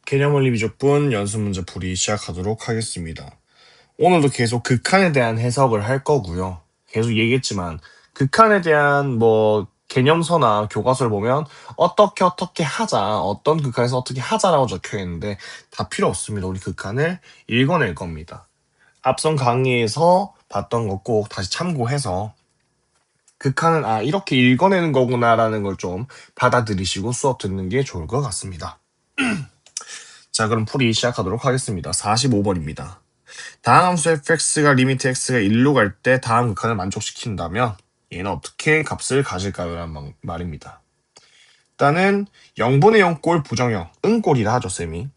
개념 원리 미적분 연습 문제 풀이 시작하도록 하겠습니다. 오늘도 계속 극한에 대한 해석을 할 거고요. 계속 얘기했지만 극한에 대한 개념서나 교과서를 보면 어떻게 하자, 어떤 극한에서 어떻게 하자라고 적혀 있는데 다 필요 없습니다. 우리 극한을 읽어낼 겁니다. 앞선 강의에서 봤던 거 꼭 다시 참고해서 극한은 이렇게 읽어내는 거구나라는 걸 좀 받아들이시고 수업 듣는 게 좋을 것 같습니다. 자, 그럼 풀이 시작하도록 하겠습니다. 45번입니다. 다음 함수 fx가 리미트 x가 1로 갈 때 다음 극한을 만족시킨다면 얘는 어떻게 값을 가질까요? 라는 말입니다. 일단은 0분의 0꼴 부정형, 은꼴이라 하죠, 쌤이.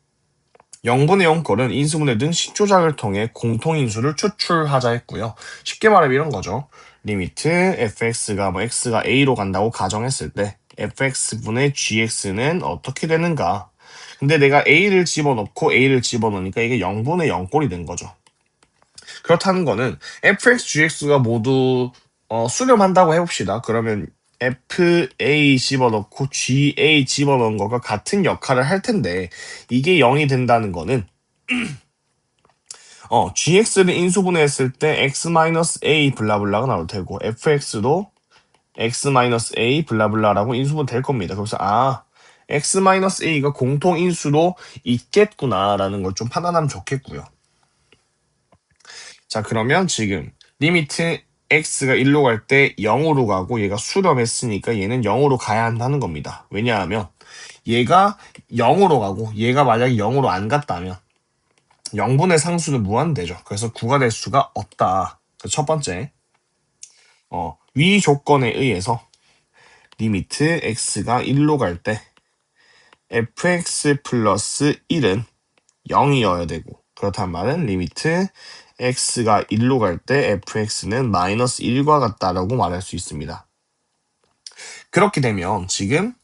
0분의 0꼴은 인수분해 등 식조작을 통해 공통인수를 추출하자 했고요. 쉽게 말하면 이런 거죠. 리미트 fx가 x가 a로 간다고 가정했을 때 fx분의 gx는 어떻게 되는가? 근데 내가 a를 집어넣고 a를 집어넣으니까 이게 0분의 0꼴이 된 거죠. 그렇다는 거는 fx, gx가 모두 수렴한다고 해봅시다. 그러면 fa 집어넣고 ga 집어넣은 거가 같은 역할을 할 텐데 이게 0이 된다는 거는 gx를 인수분해했을 때 x-a 블라블라가 나올 테고 fx도 x-a 블라블라라고 인수분 될 겁니다. 그래서 x-a가 공통인수로 있겠구나라는 걸 좀 판단하면 좋겠고요. 자, 그러면 지금 리미트 x가 1로 갈 때 0으로 가고 얘가 수렴했으니까 얘는 0으로 가야 한다는 겁니다. 왜냐하면 얘가 0으로 가고 얘가 만약에 0으로 안 갔다면 0분의 상수는 무한대죠. 그래서 9가 될 수가 없다. 첫 번째, 위 조건에 의해서 리미트 x가 1로 갈 때 fx 플러스 1은 0이어야 되고 그렇단 말은 리미트 x가 1로 갈 때 fx는 마이너스 1과 같다라고 말할 수 있습니다. 그렇게 되면 지금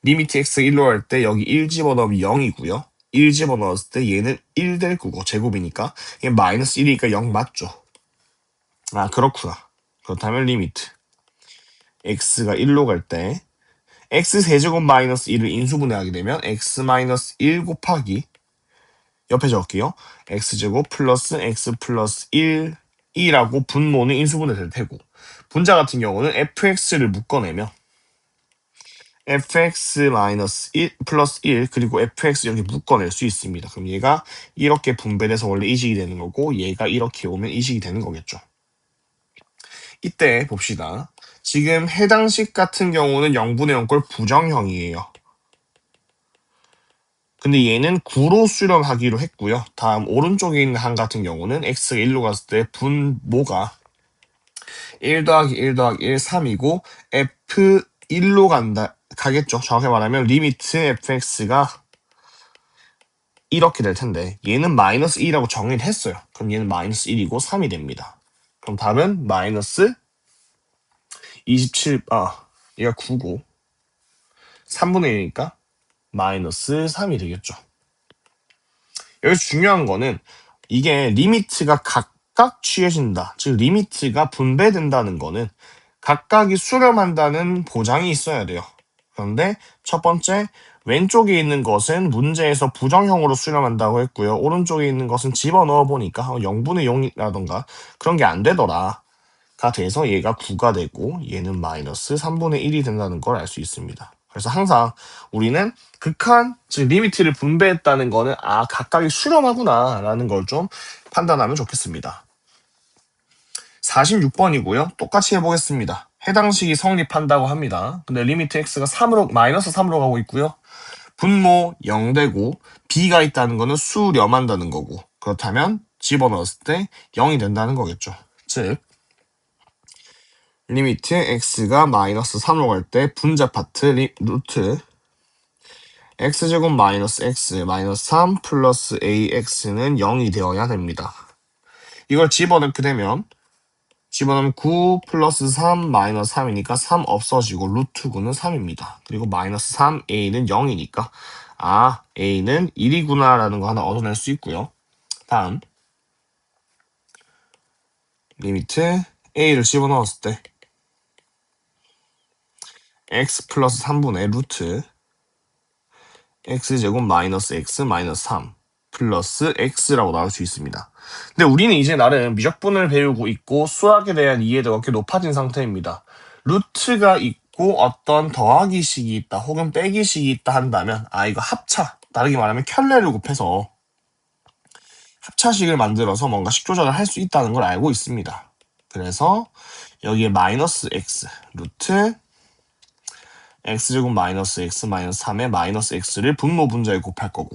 리미트 x가 1로 갈 때 여기 1 집어넣으면 0이고요. 1 집어넣었을 때 얘는 1 될 거고 제곱이니까 얘 마이너스 1이니까 0 맞죠? 그렇구나. 그렇다면 리미트 x가 1로 갈 때 x 세제곱 마이너스 1을 인수분해하게 되면 x 마이너스 1 곱하기 옆에 적을게요. x제곱 플러스 x 플러스 1이라고 분모는 인수분해 될 테고 분자 같은 경우는 fx를 묶어내면 fx 마이너스 1 플러스 1 그리고 fx 여기 묶어낼 수 있습니다. 그럼 얘가 이렇게 분배돼서 원래 이식이 되는 거고 얘가 이렇게 오면 이식이 되는 거겠죠. 이때 봅시다. 지금 해당식 같은 경우는 0분의 0꼴 부정형이에요. 근데 얘는 9로 수렴하기로 했고요. 다음 오른쪽에 있는 항 같은 경우는 x가 1로 갔을 때 분모가 1 더하기 1 더하기 1, 3이고 f1로 가겠죠. 정확히 말하면 리미트 fx가 이렇게 될 텐데 얘는 마이너스 2라고 정의를 했어요. 그럼 얘는 마이너스 1이고 3이 됩니다. 그럼 답은 마이너스 27, 얘가 9고 3분의 1이니까 마이너스 3이 되겠죠. 여기서 중요한 거는 이게 리미트가 각각 취해진다. 즉 리미트가 분배된다는 거는 각각이 수렴한다는 보장이 있어야 돼요. 그런데 첫 번째 왼쪽에 있는 것은 문제에서 부정형으로 수렴한다고 했고요. 오른쪽에 있는 것은 집어넣어 보니까 0분의 0이라던가 그런 게 안 되더라. 가 돼서 얘가 9가 되고 얘는 마이너스 3분의 1이 된다는 걸 알 수 있습니다. 그래서 항상 우리는 극한, 즉 리미트를 분배했다는 거는 각각이 수렴하구나 라는 걸 좀 판단하면 좋겠습니다. 46번이고요. 똑같이 해보겠습니다. 해당식이 성립한다고 합니다. 근데 리미트 x가 3으로, 마이너스 3으로 가고 있고요. 분모 0되고 b가 있다는 거는 수렴한다는 거고 그렇다면 집어넣었을 때 0이 된다는 거겠죠. 즉 리미트 x가 마이너스 3으로 갈 때 분자 파트 루트 x제곱 마이너스 x 마이너스 3 플러스 ax는 0이 되어야 됩니다. 이걸 집어넣게 되면 집어넣으면 9 플러스 3 마이너스 3이니까 3 없어지고 루트 9는 3입니다. 그리고 마이너스 3a는 0이니까 a는 1이구나 라는 거 하나 얻어낼 수 있고요. 다음 리미트 a를 집어넣었을 때 x 플러스 3분의 루트 x제곱 마이너스 x 마이너스 3 플러스 x라고 나올 수 있습니다. 근데 우리는 이제 나름 미적분을 배우고 있고 수학에 대한 이해도가 꽤 높아진 상태입니다. 루트가 있고 어떤 더하기식이 있다 혹은 빼기식이 있다 한다면 이거 합차, 다르게 말하면 켤레를 곱해서 합차식을 만들어서 뭔가 식 조절을 할 수 있다는 걸 알고 있습니다. 그래서 여기에 마이너스 x 루트 x제곱 마이너스 x 마이너스 3에 마이너스 x를 분모 분자에 곱할 거고,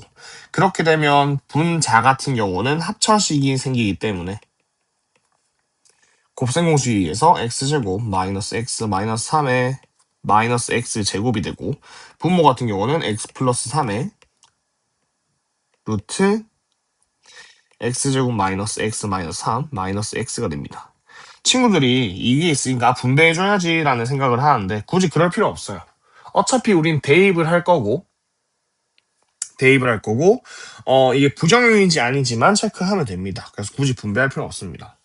그렇게 되면 분자 같은 경우는 합차식이 생기기 때문에 곱셈공식에 의해서 x제곱 마이너스 x 마이너스 3에 마이너스 x 제곱이 되고, 분모 같은 경우는 x 플러스 3에 루트 x제곱 마이너스 x 마이너스 3 마이너스 x가 됩니다. 친구들이 이게 있으니까 분배해줘야지 라는 생각을 하는데 굳이 그럴 필요 없어요. 어차피 우린 대입을 할 거고 이게 부정형인지 아닌지만 체크하면 됩니다. 그래서 굳이 분배할 필요 없습니다.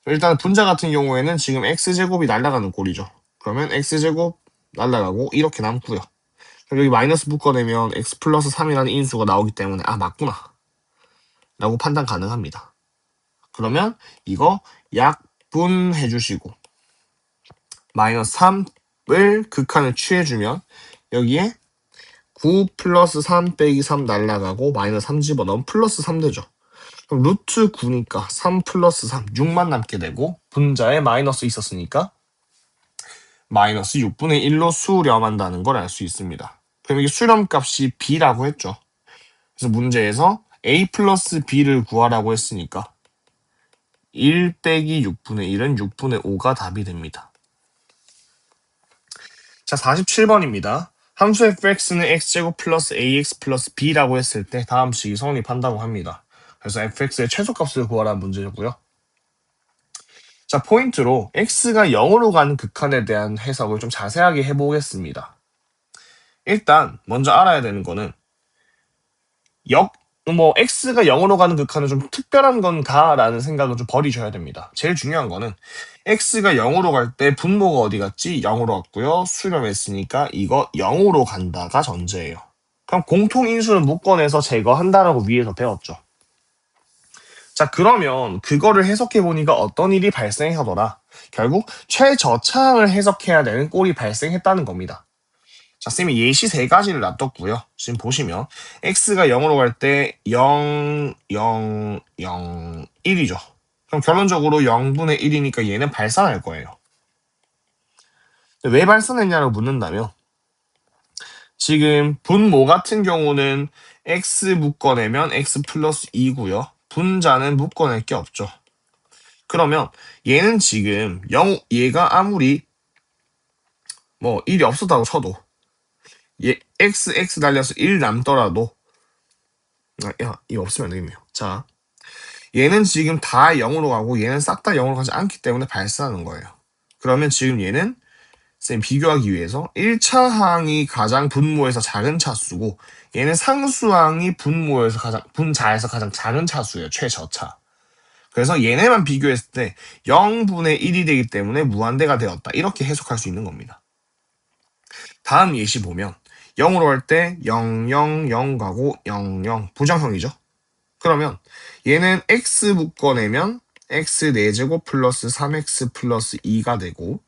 일단 분자 같은 경우에는 지금 x제곱이 날아가는 꼴이죠. 그러면 x제곱 날아가고 이렇게 남고요. 그럼 여기 마이너스 묶어내면 x 플러스 3이라는 인수가 나오기 때문에 맞구나 라고 판단 가능합니다. 그러면 이거 약분해 주시고 마이너스 3을 극한을 취해주면 여기에 9 플러스 3 빼기 3 날라가고 마이너스 3 집어넣으면 플러스 3 되죠. 그럼 루트 9니까 3 플러스 3 6만 남게 되고, 분자에 마이너스 있었으니까 마이너스 6분의 1로 수렴한다는 걸 알 수 있습니다. 그럼 이게 수렴값이 b라고 했죠. 그래서 문제에서 a 플러스 b를 구하라고 했으니까 1 빼기 6분의 1은 6분의 5가 답이 됩니다. 자, 47번입니다. 함수 fx는 x제곱 플러스 ax 플러스 b라고 했을 때 다음 식이 성립한다고 합니다. 그래서 fx의 최소값을 구하라는 문제고요. 자, 포인트로 x가 0으로 가는 극한에 대한 해석을 좀 자세하게 해보겠습니다. 일단 먼저 알아야 되는 거는 x가 0으로 가는 극한은 좀 특별한 건가라는 생각을 좀 버리셔야 됩니다. 제일 중요한 거는 x가 0으로 갈 때 분모가 어디 갔지? 0으로 갔고요. 수렴했으니까 이거 0으로 간다가 전제예요. 그럼 공통인수는 묶어내서 제거한다라고 위에서 배웠죠. 자, 그러면 그거를 해석해보니까 어떤 일이 발생하더라. 결국 최저차항을 해석해야 되는 꼴이 발생했다는 겁니다. 자, 쌤이 예시 세 가지를 놔뒀고요. 지금 보시면 x가 0으로 갈 때 0, 0, 0, 1이죠. 그럼 결론적으로 0분의 1이니까 얘는 발산할 거예요. 왜 발산했냐고 묻는다면 지금 분모 같은 경우는 x 묶어내면 x 플러스 2고요. 분자는 묶어낼 게 없죠. 그러면 얘는 지금 얘가 아무리 1이 없었다고 쳐도 x 달려서 1 남더라도 이거 없으면 안 되겠네요. 자, 얘는 지금 다 0으로 가고 얘는 싹 다 0으로 가지 않기 때문에 발산하는 거예요. 그러면 지금 얘는 쌤 비교하기 위해서 1차 항이 가장 분모에서 작은 차수고 얘는 상수항이 분자에서 가장 작은 차수예요. 최저차. 그래서 얘네만 비교했을 때 0분의 1이 되기 때문에 무한대가 되었다. 이렇게 해석할 수 있는 겁니다. 다음 예시 보면 0으로 할 때 0, 0, 0 가고 0, 0 부정형이죠. 그러면 얘는 x 묶어내면 x 4제곱 플러스 3x 플러스 2가 되고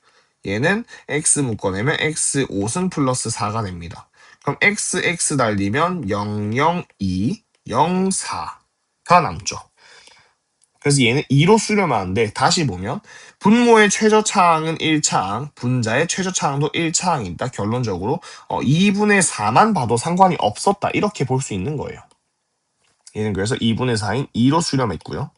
얘는 x 묶어내면 x 5승 플러스 4가 됩니다. 그럼 x 달리면 0, 0, 2, 0, 4가 남죠. 그래서 얘는 2로 수렴하는데 다시 보면 분모의 최저차항은 1차항, 분자의 최저차항도 1차항이다. 결론적으로 2분의 4만 봐도 상관이 없었다. 이렇게 볼 수 있는 거예요. 얘는 그래서 2분의 4인 2로 수렴했고요.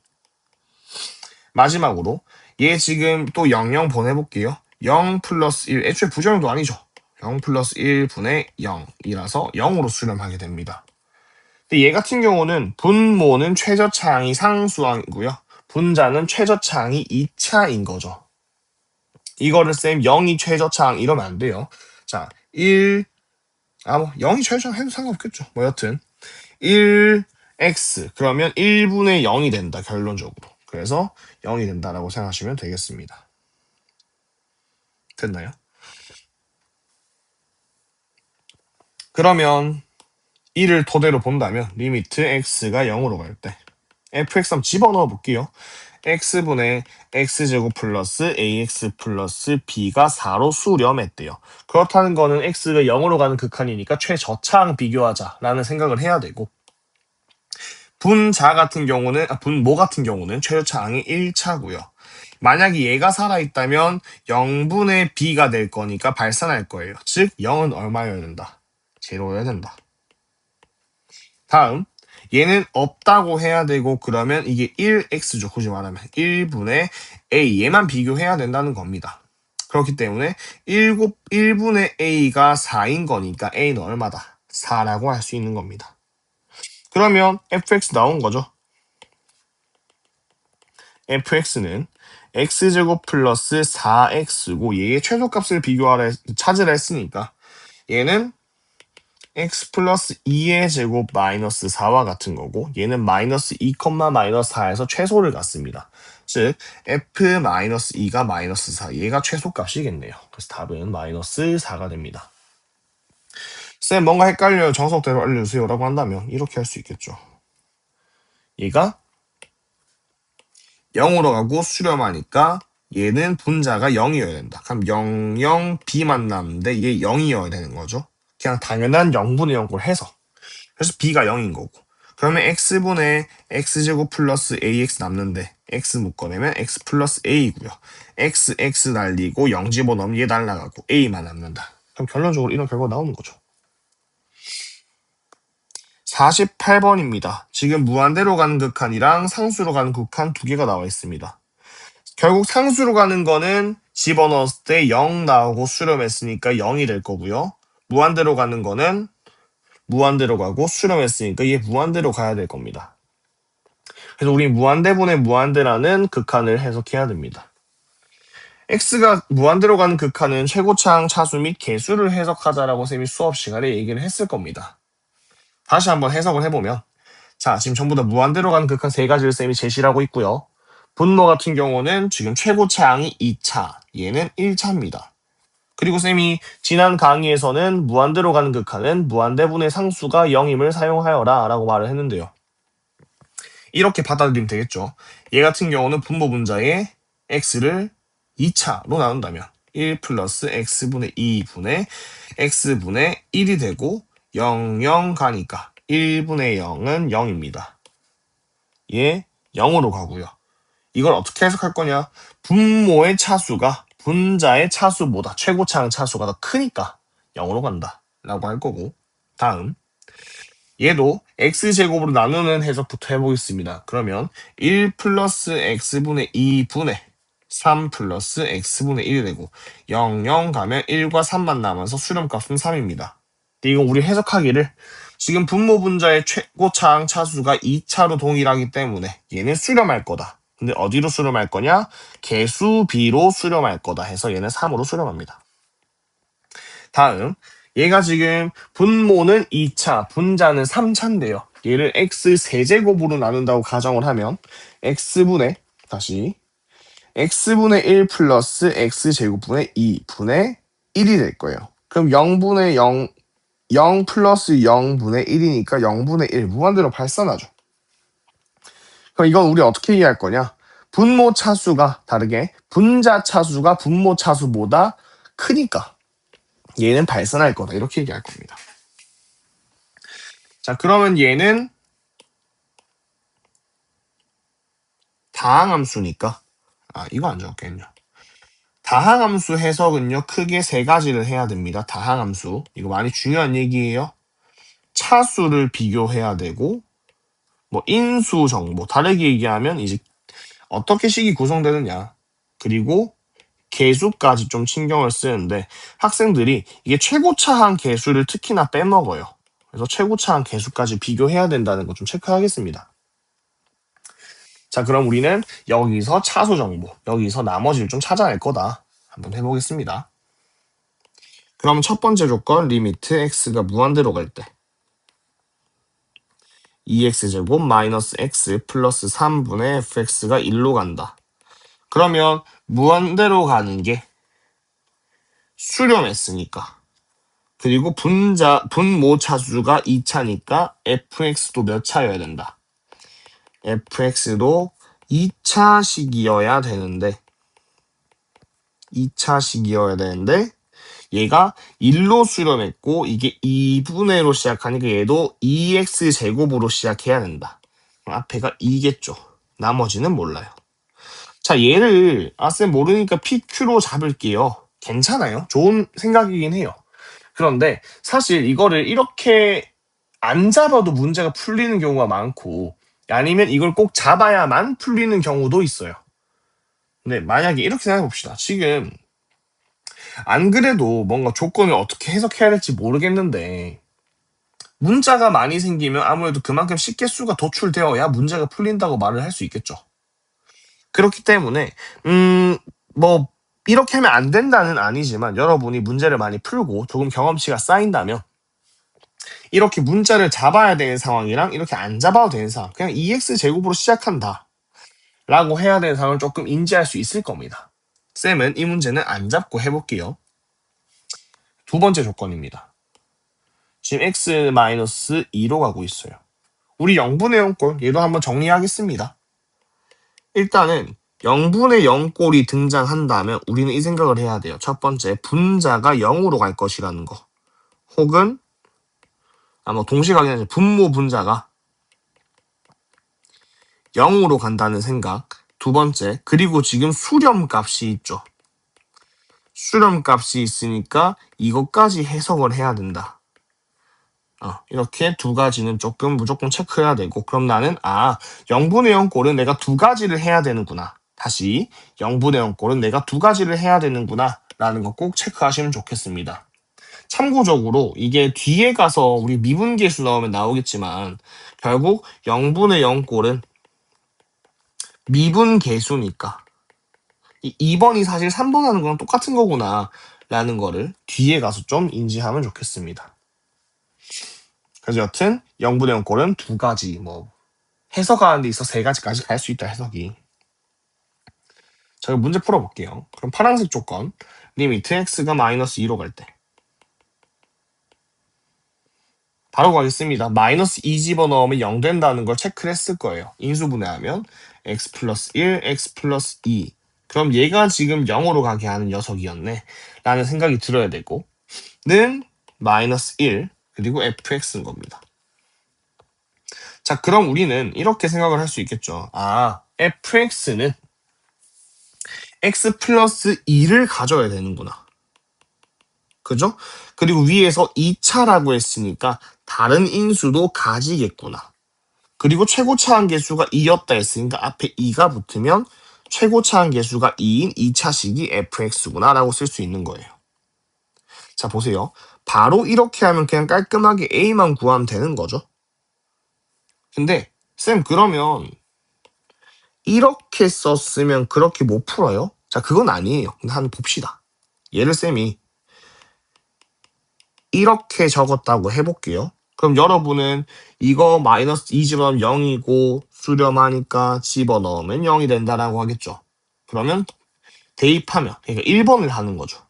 마지막으로 얘 지금 또 00 보내볼게요. 0 플러스 1, 애초에 부정형도 아니죠. 0 플러스 1분의 0이라서 0으로 수렴하게 됩니다. 근데 얘 같은 경우는 분모는 최저차항이 상수항이고요. 분자는 최저차항이 2차인 거죠. 이거를 쌤 0이 최저차항 이러면 안 돼요. 자, 1, 0이 최저차항 해도 상관없겠죠. 여튼 1x 그러면 1분의 0이 된다. 결론적으로. 그래서 0이 된다라고 생각하시면 되겠습니다. 됐나요? 그러면 이를 토대로 본다면 리미트 x가 0으로 갈 때 fx 한번 집어넣어 볼게요. x분의 x제곱 플러스 ax 플러스 b가 4로 수렴했대요. 그렇다는 거는 x가 0으로 가는 극한이니까 최저차항 비교하자라는 생각을 해야 되고, 분자 같은 경우는 분모 같은 경우는 최저차항이 1차고요. 만약에 얘가 살아있다면 0분의 b가 될 거니까 발산할 거예요. 즉 0은 얼마여야 된다? 제로여야 된다. 다음, 얘는 없다고 해야 되고, 그러면 이게 1x죠. 굳이 말하면 1분의 a, 얘만 비교해야 된다는 겁니다. 그렇기 때문에 1분의 a가 4인 거니까 a는 얼마다? 4라고 할 수 있는 겁니다. 그러면 fx 나온 거죠. fx는 x제곱 플러스 4x고, 얘의 최소값을 찾으라 했으니까 얘는 x 플러스 2의 제곱 마이너스 4와 같은 거고, 얘는 마이너스 2, 마이너스 4에서 최소를 갖습니다. 즉 f 마이너스 2가 마이너스 4, 얘가 최소값이겠네요. 그래서 답은 마이너스 4가 됩니다. 쌤 뭔가 헷갈려요, 정석대로 알려주세요 라고 한다면 이렇게 할 수 있겠죠. 얘가 0으로 가고 수렴하니까 얘는 분자가 0이어야 된다. 그럼 0, 0, b만 남는데 얘 0이어야 되는 거죠. 그냥 당연한 0분의 0을 해서. 그래서 b가 0인 거고. 그러면 x분의 x제곱 플러스 ax 남는데 x 묶어내면 x 플러스 a이고요. x 날리고 0 집어넣으면 얘 날라가고 a만 남는다. 그럼 결론적으로 이런 결과가 나오는 거죠. 48번입니다. 지금 무한대로 가는 극한이랑 상수로 가는 극한 두 개가 나와 있습니다. 결국 상수로 가는 거는 집어넣었을 때 0 나오고 수렴했으니까 0이 될 거고요. 무한대로 가는 거는 무한대로 가고 수렴했으니까 얘 무한대로 가야 될 겁니다. 그래서 우리 무한대분의 무한대라는 극한을 해석해야 됩니다. x가 무한대로 가는 극한은 최고차항 차수 및 개수를 해석하자라고 쌤이 수업 시간에 얘기를 했을 겁니다. 다시 한번 해석을 해보면, 자, 지금 전부 다 무한대로 가는 극한 세 가지를 쌤이 제시를 하고 있고요. 분모 같은 경우는 지금 최고차항이 2차, 얘는 1차입니다. 그리고 쌤이 지난 강의에서는 무한대로 가는 극한은 무한대분의 상수가 0임을 사용하여라 라고 말을 했는데요. 이렇게 받아들이면 되겠죠. 얘 같은 경우는 분모 분자에 x를 2차로 나눈다면 1 플러스 x분의 2분의 x분의 1이 되고 0, 0 가니까 1분의 0은 0입니다. 얘 0으로 가고요. 이걸 어떻게 해석할 거냐? 분모의 차수가 분자의 차수보다 최고차항 차수가 더 크니까 0으로 간다 라고 할 거고, 다음 얘도 x제곱으로 나누는 해석부터 해보겠습니다. 그러면 1 플러스 x분의 2분의 3 플러스 x분의 1이 되고 0, 0 가면 1과 3만 남아서 수렴값은 3입니다. 근데 이건 우리 해석하기를 지금 분모 분자의 최고차항 차수가 2차로 동일하기 때문에 얘는 수렴할 거다. 근데 어디로 수렴할 거냐? 개수 b로 수렴할 거다 해서 얘는 3으로 수렴합니다. 다음, 얘가 지금 분모는 2차, 분자는 3차인데요. 얘를 x 세제곱으로 나눈다고 가정을 하면 x분의 1 플러스 x제곱분의 2분의 1이 될 거예요. 그럼 0분의 0 플러스 0분의 1이니까 0분의 1 무한대로 발산하죠. 그럼 이건 우리 어떻게 이해할 거냐? 분모 차수가 다르게 분자 차수가 분모 차수보다 크니까 얘는 발산할 거다. 이렇게 얘기할 겁니다. 자, 그러면 얘는 다항함수니까, 이거 안 적었겠냐. 다항함수 해석은요, 크게 세 가지를 해야 됩니다. 다항함수. 이거 많이 중요한 얘기예요. 차수를 비교해야 되고, 뭐, 인수 정보. 다르게 얘기하면, 이제, 어떻게 식이 구성되느냐. 그리고, 개수까지 좀 신경을 쓰는데, 학생들이 이게 최고차항 개수를 특히나 빼먹어요. 그래서 최고차항 개수까지 비교해야 된다는 거 좀 체크하겠습니다. 자, 그럼 우리는 여기서 차수 정보, 여기서 나머지를 좀 찾아낼 거다. 한번 해보겠습니다. 그럼 첫 번째 조건, 리미트 x가 무한대로 갈 때 2x제곱 마이너스 x 플러스 3분의 fx가 1로 간다. 그러면 무한대로 가는 게 수렴했으니까 그리고 분모 차수가 2차니까 fx도 몇 차여야 된다. fx도 2차식이어야 되는데 2차식이어야 되는데 얘가 1로 수렴했고 이게 2분의 1로 시작하니까 얘도 2x제곱으로 시작해야 된다. 앞에가 2겠죠. 나머지는 몰라요. 자, 얘를 쌤 모르니까 PQ로 잡을게요. 괜찮아요. 좋은 생각이긴 해요. 그런데 사실 이거를 이렇게 안 잡아도 문제가 풀리는 경우가 많고 아니면 이걸 꼭 잡아야만 풀리는 경우도 있어요. 근데 만약에 이렇게 생각해 봅시다. 지금 안 그래도 뭔가 조건을 어떻게 해석해야 될지 모르겠는데 문자가 많이 생기면 아무래도 그만큼 식개수가 도출되어야 문제가 풀린다고 말을 할 수 있겠죠. 그렇기 때문에 뭐 이렇게 하면 안 된다는 아니지만 여러분이 문제를 많이 풀고 조금 경험치가 쌓인다면 이렇게 문자를 잡아야 되는 상황이랑 이렇게 안 잡아도 되는 상황 그냥 2x제곱으로 시작한다 라고 해야 되는 상황을 조금 인지할 수 있을 겁니다. 쌤은 이 문제는 안 잡고 해볼게요. 두 번째 조건입니다. 지금 x-2로 가고 있어요. 우리 0분의 0꼴 얘도 한번 정리하겠습니다. 일단은 0분의 0꼴이 등장한다면 우리는 이 생각을 해야 돼요. 첫 번째, 분자가 0으로 갈 것이라는 거. 혹은 뭐 동시각이나 분모 분자가 0으로 간다는 생각. 두 번째, 그리고 지금 수렴값이 있죠. 수렴값이 있으니까 이것까지 해석을 해야 된다. 이렇게 두 가지는 조금 무조건 체크해야 되고 그럼 나는 0분의 0꼴은 내가 두 가지를 해야 되는구나. 다시 0분의 0꼴은 내가 두 가지를 해야 되는구나 라는 거 꼭 체크하시면 좋겠습니다. 참고적으로 이게 뒤에 가서 우리 미분계수 나오면 나오겠지만 결국 0분의 0꼴은 미분계수니까 이 2번이 사실 3번 하는 거랑 똑같은 거구나 라는 거를 뒤에 가서 좀 인지하면 좋겠습니다. 그래서 여튼 0분의 0꼴은 두 가지 해석하는 데 있어 세 가지까지 갈 수 있다 해석이. 자, 문제 풀어볼게요. 그럼 파란색 조건 리미트 x가 마이너스 2로 갈 때 바로 가겠습니다. 마이너스 2 집어넣으면 0 된다는 걸 체크를 했을 거예요. 인수분해하면 x 플러스 1, x 플러스 2 그럼 얘가 지금 0으로 가게 하는 녀석이었네 라는 생각이 들어야 되고 는 마이너스 1 그리고 fx인 겁니다. 자, 그럼 우리는 이렇게 생각을 할 수 있겠죠. fx는 x 플러스 2를 가져야 되는구나. 그죠? 그리고 위에서 2차라고 했으니까 다른 인수도 가지겠구나. 그리고 최고차 한계수가 2였다 했으니까 앞에 2가 붙으면 최고차 한계수가 2인 2차식이 fx구나 라고 쓸 수 있는 거예요. 자, 보세요. 바로 이렇게 하면 그냥 깔끔하게 a만 구하면 되는 거죠. 근데 쌤 그러면 이렇게 썼으면 그렇게 못 풀어요? 자, 그건 아니에요. 근데 한번 봅시다. 얘를 쌤이 이렇게 적었다고 해볼게요. 그럼 여러분은 이거 마이너스 2 집어넣으면 0이고 수렴하니까 집어넣으면 0이 된다라고 하겠죠. 그러면 대입하면 그러니까 1번을 하는 거죠.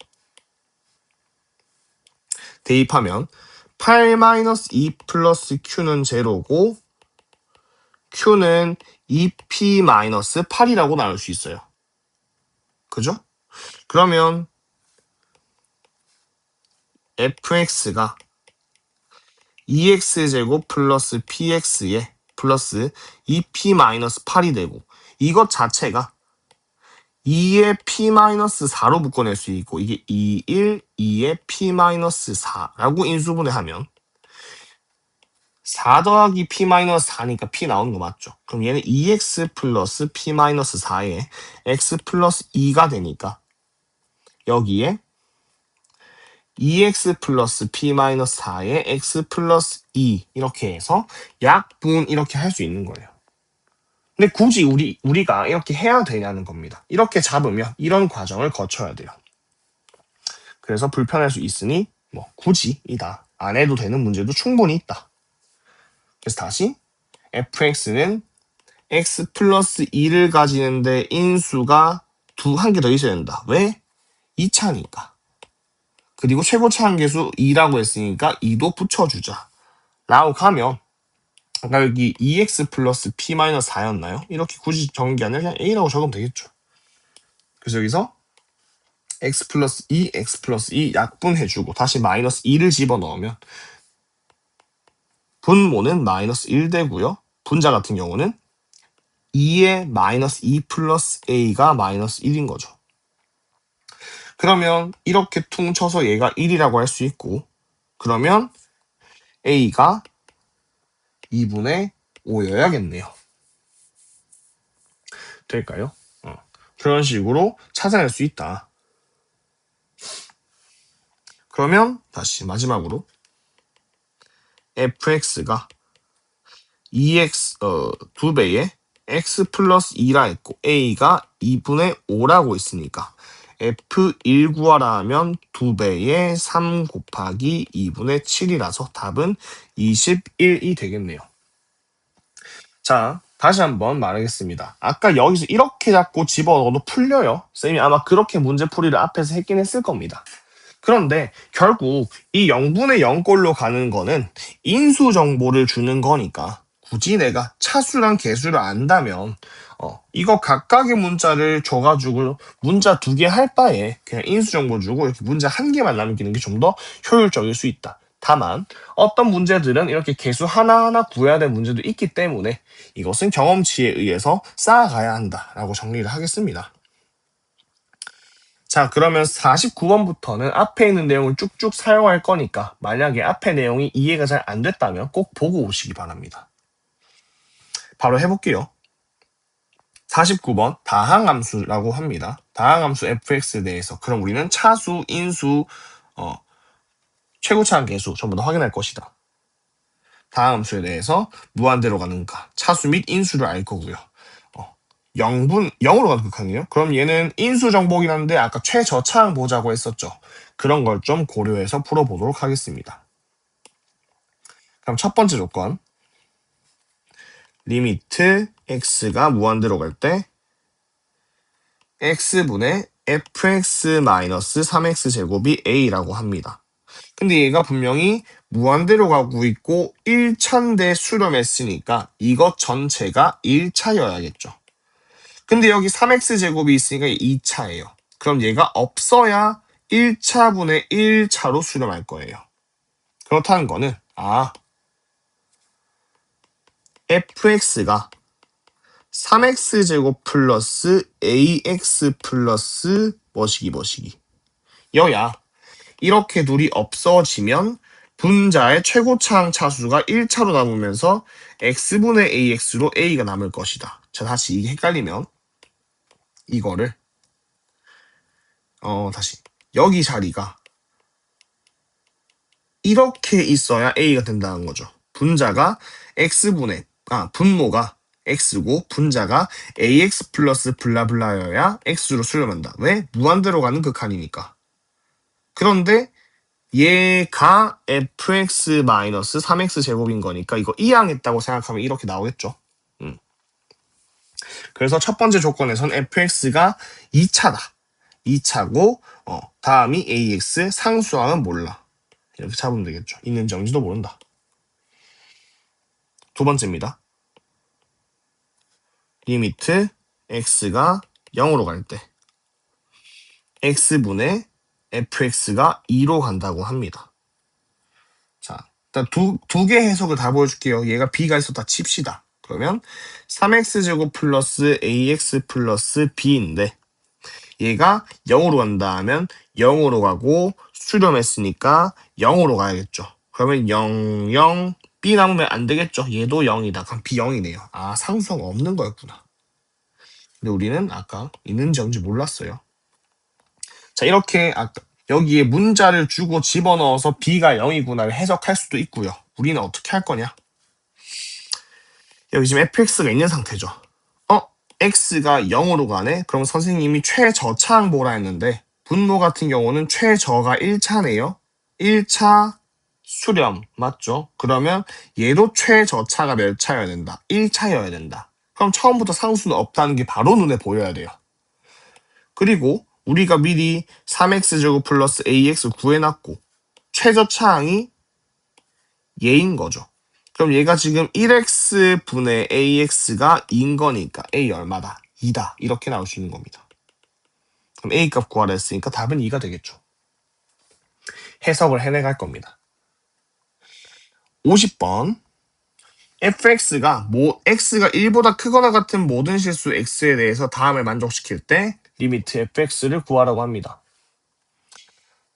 대입하면 8-2 플러스 q는 제로고 q는 2p-8이라고 나올 수 있어요. 그죠? 그러면 fx가 2x제곱 플러스 px에 플러스 2p-8이 되고 이것 자체가 2의 p-4로 묶어낼 수 있고 이게 2, 1, 2의 p-4라고 인수분해하면 4 더하기 p-4니까 p 나오는 거 맞죠? 그럼 얘는 2x 플러스 p-4에 x 플러스 2가 되니까 여기에 2x 플러스 p-4에 x 플러스 2 이렇게 해서 약분 이렇게 할 수 있는 거예요. 근데 굳이 우리가 이렇게 해야 되냐는 겁니다. 이렇게 잡으면 이런 과정을 거쳐야 돼요. 그래서 불편할 수 있으니 굳이 이다. 안 해도 되는 문제도 충분히 있다. 그래서 다시 fx는 x 플러스 2를 가지는데 인수가 한 개 더 있어야 된다. 왜? 2차니까. 그리고 최고차 한계수 2라고 했으니까 2도 붙여주자. 라고 가면 아까 여기 2x 플러스 p 마이너스 4였나요? 이렇게 굳이 적은 게 아니라 그냥 a라고 적으면 되겠죠. 그래서 여기서 x 플러스 2, x 플러스 2 약분해주고 다시 마이너스 2를 집어넣으면 분모는 마이너스 1 되고요. 분자 같은 경우는 2의 마이너스 2 플러스 a가 마이너스 1인 거죠. 그러면 이렇게 퉁쳐서 얘가 1이라고 할 수 있고 그러면 a가 2분의 5여야겠네요. 될까요? 그런 식으로 찾아낼 수 있다. 그러면 다시 마지막으로 fx가 2x 2배의 x 플러스 2라 했고 a가 2분의 5라고 있으니까 f1 구하라 하면 2배의 3 곱하기 2분의 7이라서 답은 21이 되겠네요. 자, 다시 한번 말하겠습니다. 아까 여기서 이렇게 잡고 집어넣어도 풀려요. 쌤이 아마 그렇게 문제풀이를 앞에서 했긴 했을 겁니다. 그런데 결국 이 0분의 0꼴로 가는 거는 인수 정보를 주는 거니까 굳이 내가 차수랑 개수를 안다면 이거 각각의 문자를 줘가지고 문자 2개 할 바에 그냥 인수 정보 주고 이렇게 문자 1개만 남기는 게 좀 더 효율적일 수 있다. 다만 어떤 문제들은 이렇게 개수 하나하나 구해야 될 문제도 있기 때문에 이것은 경험치에 의해서 쌓아가야 한다라고 정리를 하겠습니다. 자, 그러면 49번부터는 앞에 있는 내용을 쭉쭉 사용할 거니까 만약에 앞에 내용이 이해가 잘 안 됐다면 꼭 보고 오시기 바랍니다. 바로 해볼게요. 49번 다항함수라고 합니다. 다항함수 fx에 대해서 그럼 우리는 차수, 인수, 최고차항 계수 전부 다 확인할 것이다. 다항함수에 대해서 무한대로 가는가, 차수 및 인수를 알 거고요. 0으로 가는 극한이에요? 그럼 얘는 인수 정복이긴 한데 아까 최저차항 보자고 했었죠. 그런 걸 좀 고려해서 풀어보도록 하겠습니다. 그럼 첫 번째 조건 리미트 x가 무한대로 갈 때 x분의 fx-3x 제곱이 a라고 합니다. 근데 얘가 분명히 무한대로 가고 있고 1차인데 수렴했으니까 이것 전체가 1차여야겠죠. 근데 여기 3x 제곱이 있으니까 2차예요. 그럼 얘가 없어야 1차분의 1차로 수렴할 거예요. 그렇다는 거는 fx가 3x 제곱 플러스 ax 플러스 뭐시기 여야 이렇게 둘이 없어지면 분자의 최고차항 차수가 1차로 남으면서 x분의 ax로 a가 남을 것이다. 자, 다시 이게 헷갈리면 이거를 다시 여기 자리가 이렇게 있어야 a가 된다는 거죠. 분자가 분모가 x고 분자가 ax 플러스 블라블라여야 x로 수렴한다. 왜? 무한대로 가는 극한이니까. 그런데 얘가 fx-3x 제곱인 거니까 이거 이항했다고 생각하면 이렇게 나오겠죠. 그래서 첫 번째 조건에선 fx가 2차다. 2차고 다음이 ax, 상수항은 몰라. 이렇게 잡으면 되겠죠. 있는지 없는지도 모른다. 두 번째입니다. 리미트 x가 0으로 갈 때 x분의 fx가 2로 간다고 합니다. 자, 일단 두 개 해석을 다 보여줄게요. 얘가 b가 있었다 칩시다. 그러면 3x제곱 플러스 ax 플러스 b인데 얘가 0으로 간다 하면 0으로 가고 수렴했으니까 0으로 가야겠죠. 그러면 0, 0, b 남으면 안 되겠죠. 얘도 0이다. 그럼 b 0이네요. 상수항 없는 거였구나. 근데 우리는 아까 있는지 없는지 몰랐어요. 자, 이렇게 여기에 문자를 주고 집어넣어서 b가 0이구나를 해석할 수도 있고요. 우리는 어떻게 할 거냐? 여기 지금 fx가 있는 상태죠. x가 0으로 가네? 그럼 선생님이 최저차항 보라 했는데 분모 같은 경우는 최저가 1차네요. 1차 수렴 맞죠? 그러면 얘도 최저차가 몇 차여야 된다? 1차여야 된다. 그럼 처음부터 상수는 없다는 게 바로 눈에 보여야 돼요. 그리고 우리가 미리 3x제곱 플러스 ax 구해놨고 최저차항이 얘인 거죠. 그럼 얘가 지금 1x 분의 ax가 2인 거니까 a 얼마다? 2다. 이렇게 나올 수 있는 겁니다. 그럼 a 값 구하라 했으니까 답은 2가 되겠죠. 해석을 해내갈 겁니다. 50번 fx가 x가 1보다 크거나 같은 모든 실수 x에 대해서 다음을 만족시킬 때 리미트 fx를 구하라고 합니다.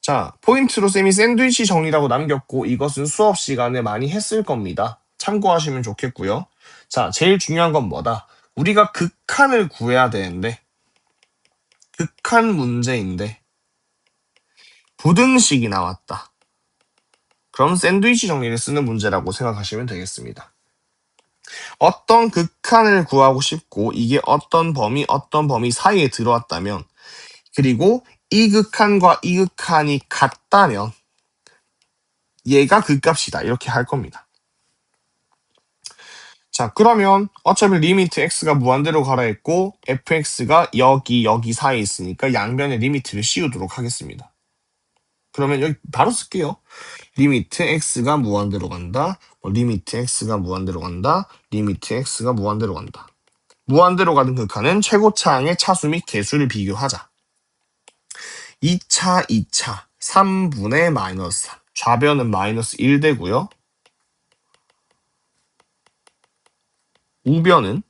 자, 포인트로 쌤이 샌드위치 정리라고 남겼고 이것은 수업 시간에 많이 했을 겁니다. 참고하시면 좋겠고요. 자, 제일 중요한 건 뭐다? 우리가 극한을 구해야 되는데 극한 문제인데 부등식이 나왔다. 그럼 샌드위치 정리를 쓰는 문제라고 생각하시면 되겠습니다. 어떤 극한을 구하고 싶고 이게 어떤 범위 사이에 들어왔다면 그리고 이 극한과 이 극한이 같다면 얘가 그 값이다. 이렇게 할 겁니다. 자, 그러면 어차피 리미트 x가 무한대로 가라 했고 fx가 여기 사이에 있으니까 양변에 리미트를 씌우도록 하겠습니다. 그러면 여기 바로 쓸게요. 리미트 x가 무한대로 간다. 리미트 x가 무한대로 간다. 리미트 x가 무한대로 간다. 무한대로 가는 극한은 최고차항의 차수 및 개수를 비교하자. 2차 3분의 마이너스 3. 좌변은 마이너스 1 되고요. 우변은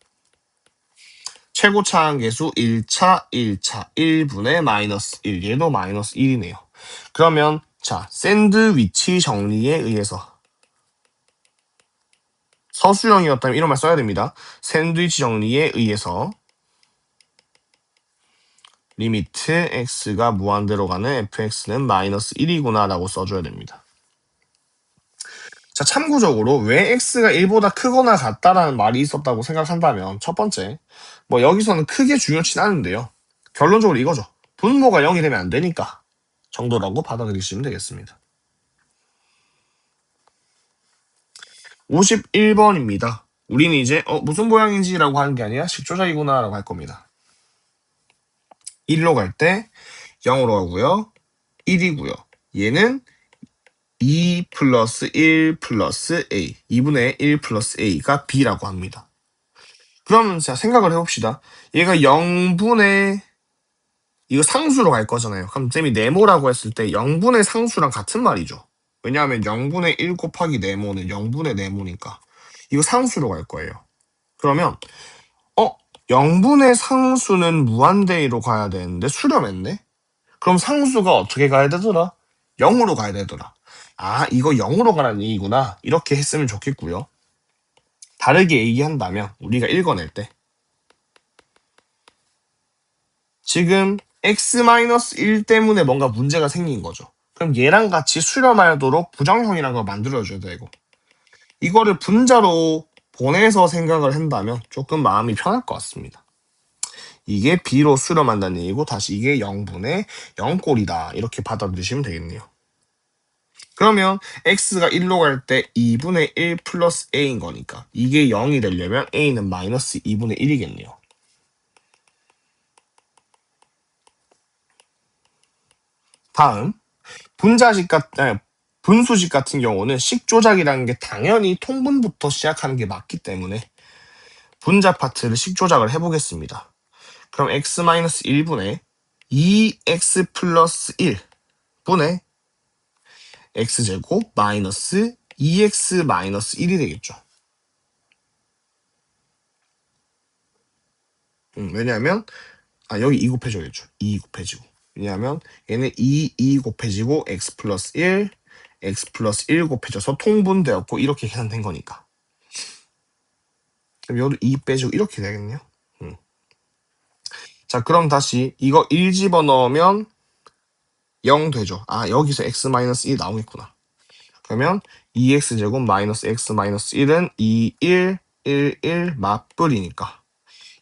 최고차항 개수 1차 1분의 마이너스 1. 얘도 마이너스 1이네요. 그러면 자, 샌드위치 정리에 의해서 서술형이었다면 이런 말 써야 됩니다. 샌드위치 정리에 의해서 리미트 x가 무한대로 가는 fx는 마이너스 1이구나 라고 써줘야 됩니다. 자, 참고적으로 왜 x가 1보다 크거나 같다라는 말이 있었다고 생각한다면 첫 번째, 여기서는 크게 중요치 않은데요. 결론적으로 이거죠. 분모가 0이 되면 안 되니까 정도라고 받아들이시면 되겠습니다. 51번입니다. 우리는 이제 무슨 모양인지라고 하는 게 아니라 식조작이구나 라고 할 겁니다. 1로 갈 때 0으로 가고요. 1이고요. 얘는 2 플러스 1 플러스 a 2분의 1 플러스 a가 b라고 합니다. 그러면 자 생각을 해봅시다. 얘가 0분의 이거 상수로 갈 거잖아요. 그럼 쌤이 네모라고 했을 때 0분의 상수랑 같은 말이죠. 왜냐하면 0분의 1 곱하기 네모는 0분의 네모니까 이거 상수로 갈 거예요. 그러면 0분의 상수는 무한대로 가야 되는데 수렴했네? 그럼 상수가 어떻게 가야 되더라? 0으로 가야 되더라. 아, 이거 0으로 가라는 얘기구나. 이렇게 했으면 좋겠고요. 다르게 얘기한다면 우리가 읽어낼 때 지금 x-1 때문에 뭔가 문제가 생긴 거죠. 그럼 얘랑 같이 수렴하도록 부정형이라는 걸 만들어줘야 되고 이거를 분자로 보내서 생각을 한다면 조금 마음이 편할 것 같습니다. 이게 b로 수렴한다는 얘기고 다시 이게 0분의 0꼴이다. 이렇게 받아들이시면 되겠네요. 그러면 x가 1로 갈 때 2분의 1 플러스 a인 거니까 이게 0이 되려면 a는 마이너스 2분의 1이겠네요. 다음 분수식 같은 경우는 식 조작이라는 게 당연히 통분부터 시작하는 게 맞기 때문에 분자 파트를 식 조작을 해보겠습니다. 그럼 x-1분의 2x 플러스 1분의 x제곱 마이너스 2x 마이너스 1이 되겠죠. 왜냐하면 여기 2 곱해줘야죠. 2 곱해지고. 왜냐하면 얘는 2 곱해지고 x 플러스 1 곱해져서 통분되었고 이렇게 계산된 거니까. 그럼 여기도 2 빼주고 이렇게 되겠네요. 자, 그럼 다시 이거 1 집어넣으면 0 되죠. 아, 여기서 x-1 나오겠구나. 그러면 2x제곱 마이너스 x 마이너스 1은 2, 1 맞불이니까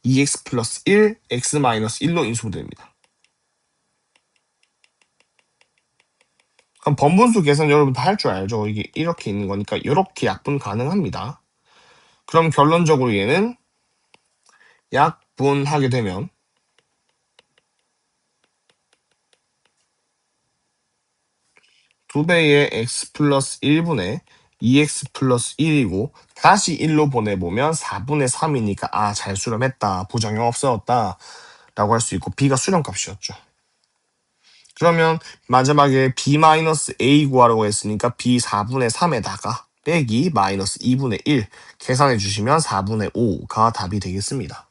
2x 플러스 1, x 마이너스 1로 인수됩니다. 그럼 번분수 계산 여러분 다 할 줄 알죠? 이게 이렇게 있는 거니까 이렇게 약분 가능합니다. 그럼 결론적으로 얘는 약분하게 되면 2배의 x 플러스 1분의 2x 플러스 1이고 다시 1로 보내보면 4분의 3이니까 잘 수렴했다. 부정형 없어졌다. 라고 할 수 있고 b가 수렴값이었죠. 그러면 마지막에 b-a 구하라고 했으니까 b 4분의 3에다가 빼기 마이너스 2분의 1 계산해 주시면 4분의 5가 답이 되겠습니다.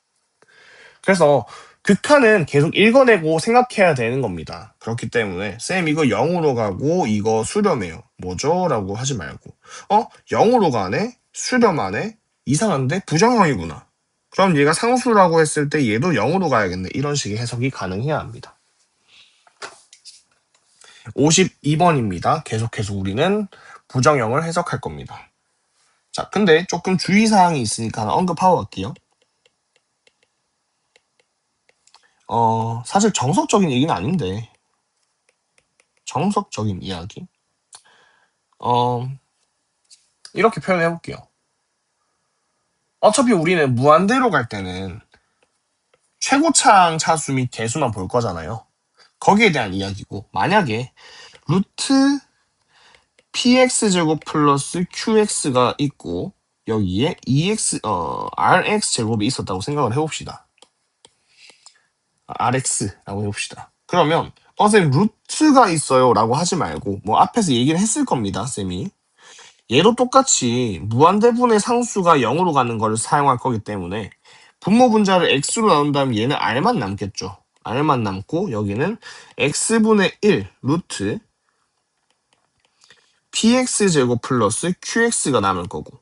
그래서 극한은 계속 읽어내고 생각해야 되는 겁니다. 그렇기 때문에 쌤 이거 0으로 가고 이거 수렴해요. 뭐죠? 라고 하지 말고 0으로 가네? 수렴하네? 이상한데? 부정형이구나. 그럼 얘가 상수라고 했을 때 얘도 0으로 가야겠네. 이런 식의 해석이 가능해야 합니다. 52번입니다. 계속해서 우리는 부정형을 해석할 겁니다. 자, 근데 조금 주의사항이 있으니까 하나 언급하고 갈게요. 사실 정석적인 얘기는 아닌데 정석적인 이야기 이렇게 표현해 볼게요. 어차피 우리는 무한대로 갈 때는 최고차항 차수 및 개수만 볼 거잖아요. 거기에 대한 이야기고 만약에 루트 px제곱 플러스 qx가 있고 여기에 rx 제곱이 있었다고 생각을 해봅시다. rx라고 해봅시다. 그러면 쌤 루트가 있어요 라고 하지 말고 뭐 앞에서 얘기를 했을 겁니다. 쌤이 얘도 똑같이 무한대분의 상수가 0으로 가는 걸 사용할 거기 때문에 분모 분자를 x로 나눈다면 얘는 r만 남겠죠. r만 남고 여기는 x분의 1 루트 px제곱 플러스 qx가 남을 거고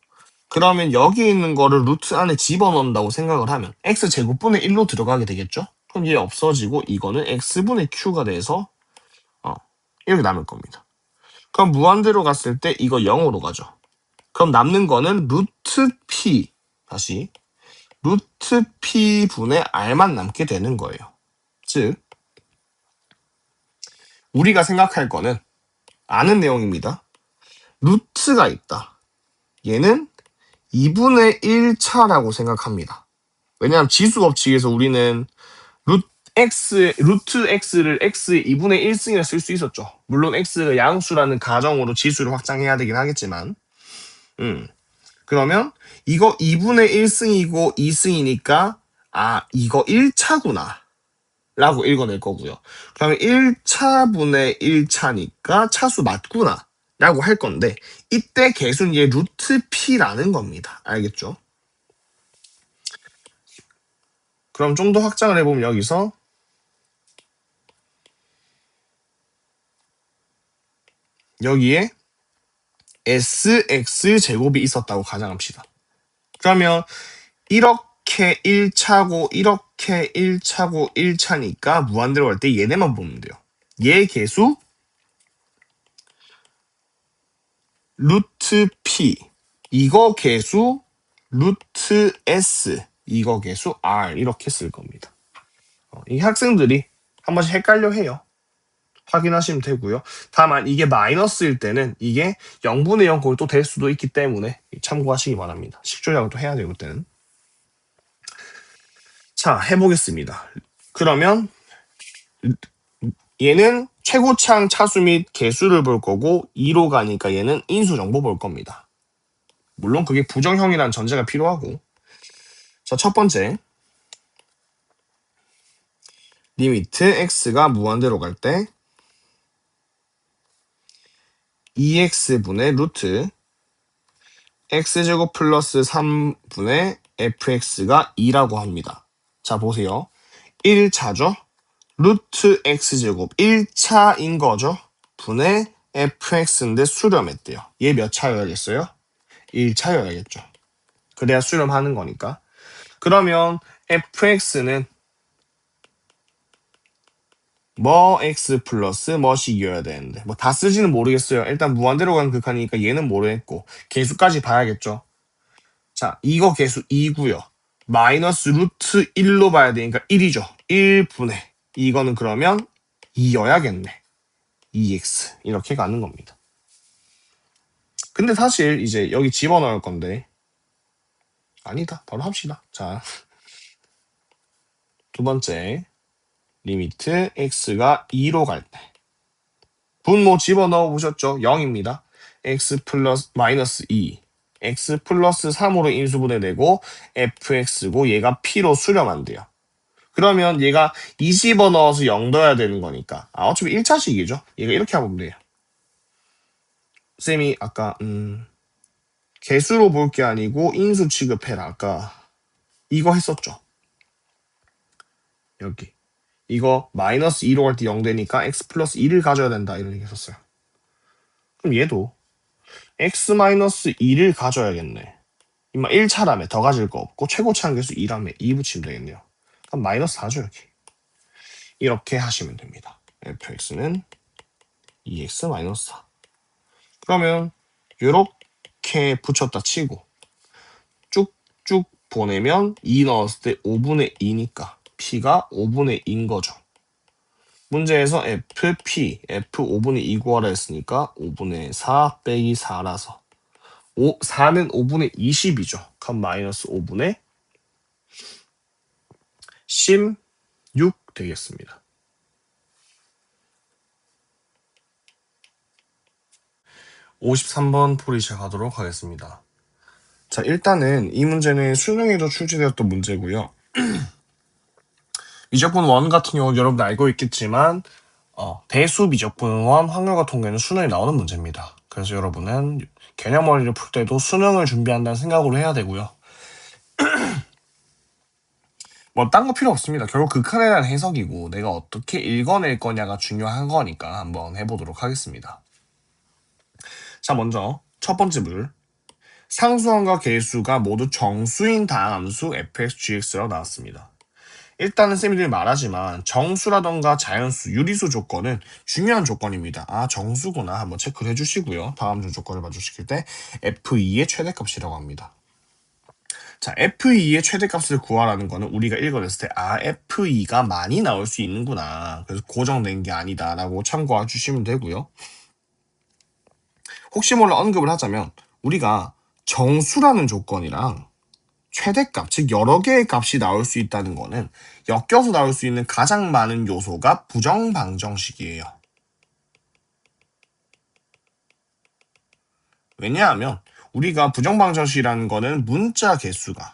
그러면 여기 있는 거를 루트 안에 집어넣는다고 생각을 하면 x제곱분의 1로 들어가게 되겠죠? 그럼 얘 없어지고 이거는 x분의 q가 돼서 이렇게 남을 겁니다. 그럼 무한대로 갔을 때 이거 0으로 가죠. 그럼 남는 거는 루트 p 다시 루트 p 분의 r만 남게 되는 거예요. 즉 우리가 생각할 거는 아는 내용입니다. 루트가 있다. 얘는 2분의 1차라고 생각합니다. 왜냐하면 지수 법칙에서 우리는 루트 x를 x의 2분의 1승이라 쓸 수 있었죠. 물론 x가 양수라는 가정으로 지수를 확장해야 되긴 하겠지만 그러면 이거 2분의 1승이고 2승이니까 이거 1차구나 라고 읽어낼 거고요. 그러면 1차분의 1차니까 차수 맞구나 라고 할 건데 이때 개수는 얘 루트 p라는 겁니다. 알겠죠? 그럼 좀 더 확장을 해보면 여기서 여기에 sx제곱이 있었다고 가정합시다. 그러면 이렇게 1차고 이렇게 1차고 1차니까 무한대로 갈 때 얘네만 보면 돼요. 얘 개수 루트 p 이거 개수 루트 s 이거 개수 r 이렇게 쓸 겁니다. 이 학생들이 한 번씩 헷갈려 해요. 확인하시면 되고요. 다만 이게 마이너스일 때는 이게 0분의 0 거기 또 될 수도 있기 때문에 참고하시기 바랍니다. 식조약을 또 해야 되고 그때는. 자, 해보겠습니다. 그러면 얘는 최고차항 차수 및 개수를 볼 거고 2로 가니까 얘는 인수 정보 볼 겁니다. 물론 그게 부정형이라는 전제가 필요하고 자, 첫 번째 리미트 x가 무한대로 갈 때 2x분의 루트 x제곱 플러스 3분의 fx가 2라고 합니다. 자, 보세요. 1차죠? 루트 x제곱 1차인 거죠? 분의 fx인데 수렴했대요. 얘 몇 차여야겠어요? 1차여야겠죠. 그래야 수렴하는 거니까. 그러면 fx는 뭐 x 플러스 뭐시 이겨야 되는데 뭐 다 쓰지는 모르겠어요. 일단 무한대로 가는 극한이니까 얘는 모르겠고 개수까지 봐야겠죠. 자, 이거 개수 2고요. 마이너스 루트 1로 봐야 되니까 1이죠. 1분의 이거는 그러면 2여야겠네. 2x 이렇게 가는 겁니다. 근데 사실 이제 여기 집어넣을 건데 아니다. 바로 합시다. 자, 두 번째 리미트 x가 2로 갈 때 분모 집어넣어 보셨죠? 0입니다. x 플러스 마이너스 2 x 플러스 3으로 인수분해되고 fx고 얘가 p로 수렴한대요. 그러면 얘가 2 집어넣어서 0 넣어야 되는 거니까 어차피 1차식이죠. 얘가 이렇게 하면 돼요. 쌤이 아까 개수로 볼 게 아니고 인수 취급해라 아까 이거 했었죠. 여기 이거 마이너스 2로 갈 때 0 되니까 x 플러스 2를 가져야 된다 이런 얘기 했었어요. 그럼 얘도 x 마이너스 2를 가져야겠네. 이마 1차라며 더 가질 거 없고 최고차항 계수 2라며 2 붙이면 되겠네요. 그럼 마이너스 4죠 여기. 이렇게 하시면 됩니다. fx는 2x 마이너스 4. 그러면 이렇게 붙였다 치고 쭉쭉 보내면 2 넣었을 때 5분의 2니까 p가 5분의 2인 거죠. 문제에서 fp, f 5분의 2 구하라 했으니까 5분의 4 빼기 4라서 4는 5분의 20이죠. 그럼 마이너스 5분의 16 되겠습니다. 53번 풀이 시작하도록 하겠습니다. 자, 일단은 이 문제는 수능에도 출제되었던 문제고요. 미적분 1 같은 경우는 여러분 알고 있겠지만 대수 미적분 1 확률과 통계는 수능에 나오는 문제입니다. 그래서 여러분은 개념 원리를 풀 때도 수능을 준비한다는 생각으로 해야 되고요. 뭐 딴 거 필요 없습니다. 결국 극한에 대한 해석이고 내가 어떻게 읽어낼 거냐가 중요한 거니까 한번 해보도록 하겠습니다. 자, 먼저 첫 번째 물. 상수함과 계수가 모두 정수인 다함수 fx, gx라고 나왔습니다. 일단은 쌤들이 말하지만 정수라던가 자연수, 유리수 조건은 중요한 조건입니다. 정수구나 한번 체크를 해주시고요. 다음 중 조건을 만족시킬 때 f2의 최대값이라고 합니다. 자, f2의 최대값을 구하라는 거는 우리가 읽어냈을 때 f2가 많이 나올 수 있는구나. 그래서 고정된 게 아니다 라고 참고해 주시면 되고요. 혹시 몰라 언급을 하자면 우리가 정수라는 조건이랑 최대값, 즉 여러 개의 값이 나올 수 있다는 거는 엮여서 나올 수 있는 가장 많은 요소가 부정방정식이에요. 왜냐하면 우리가 부정방정식이라는 거는 문자 개수가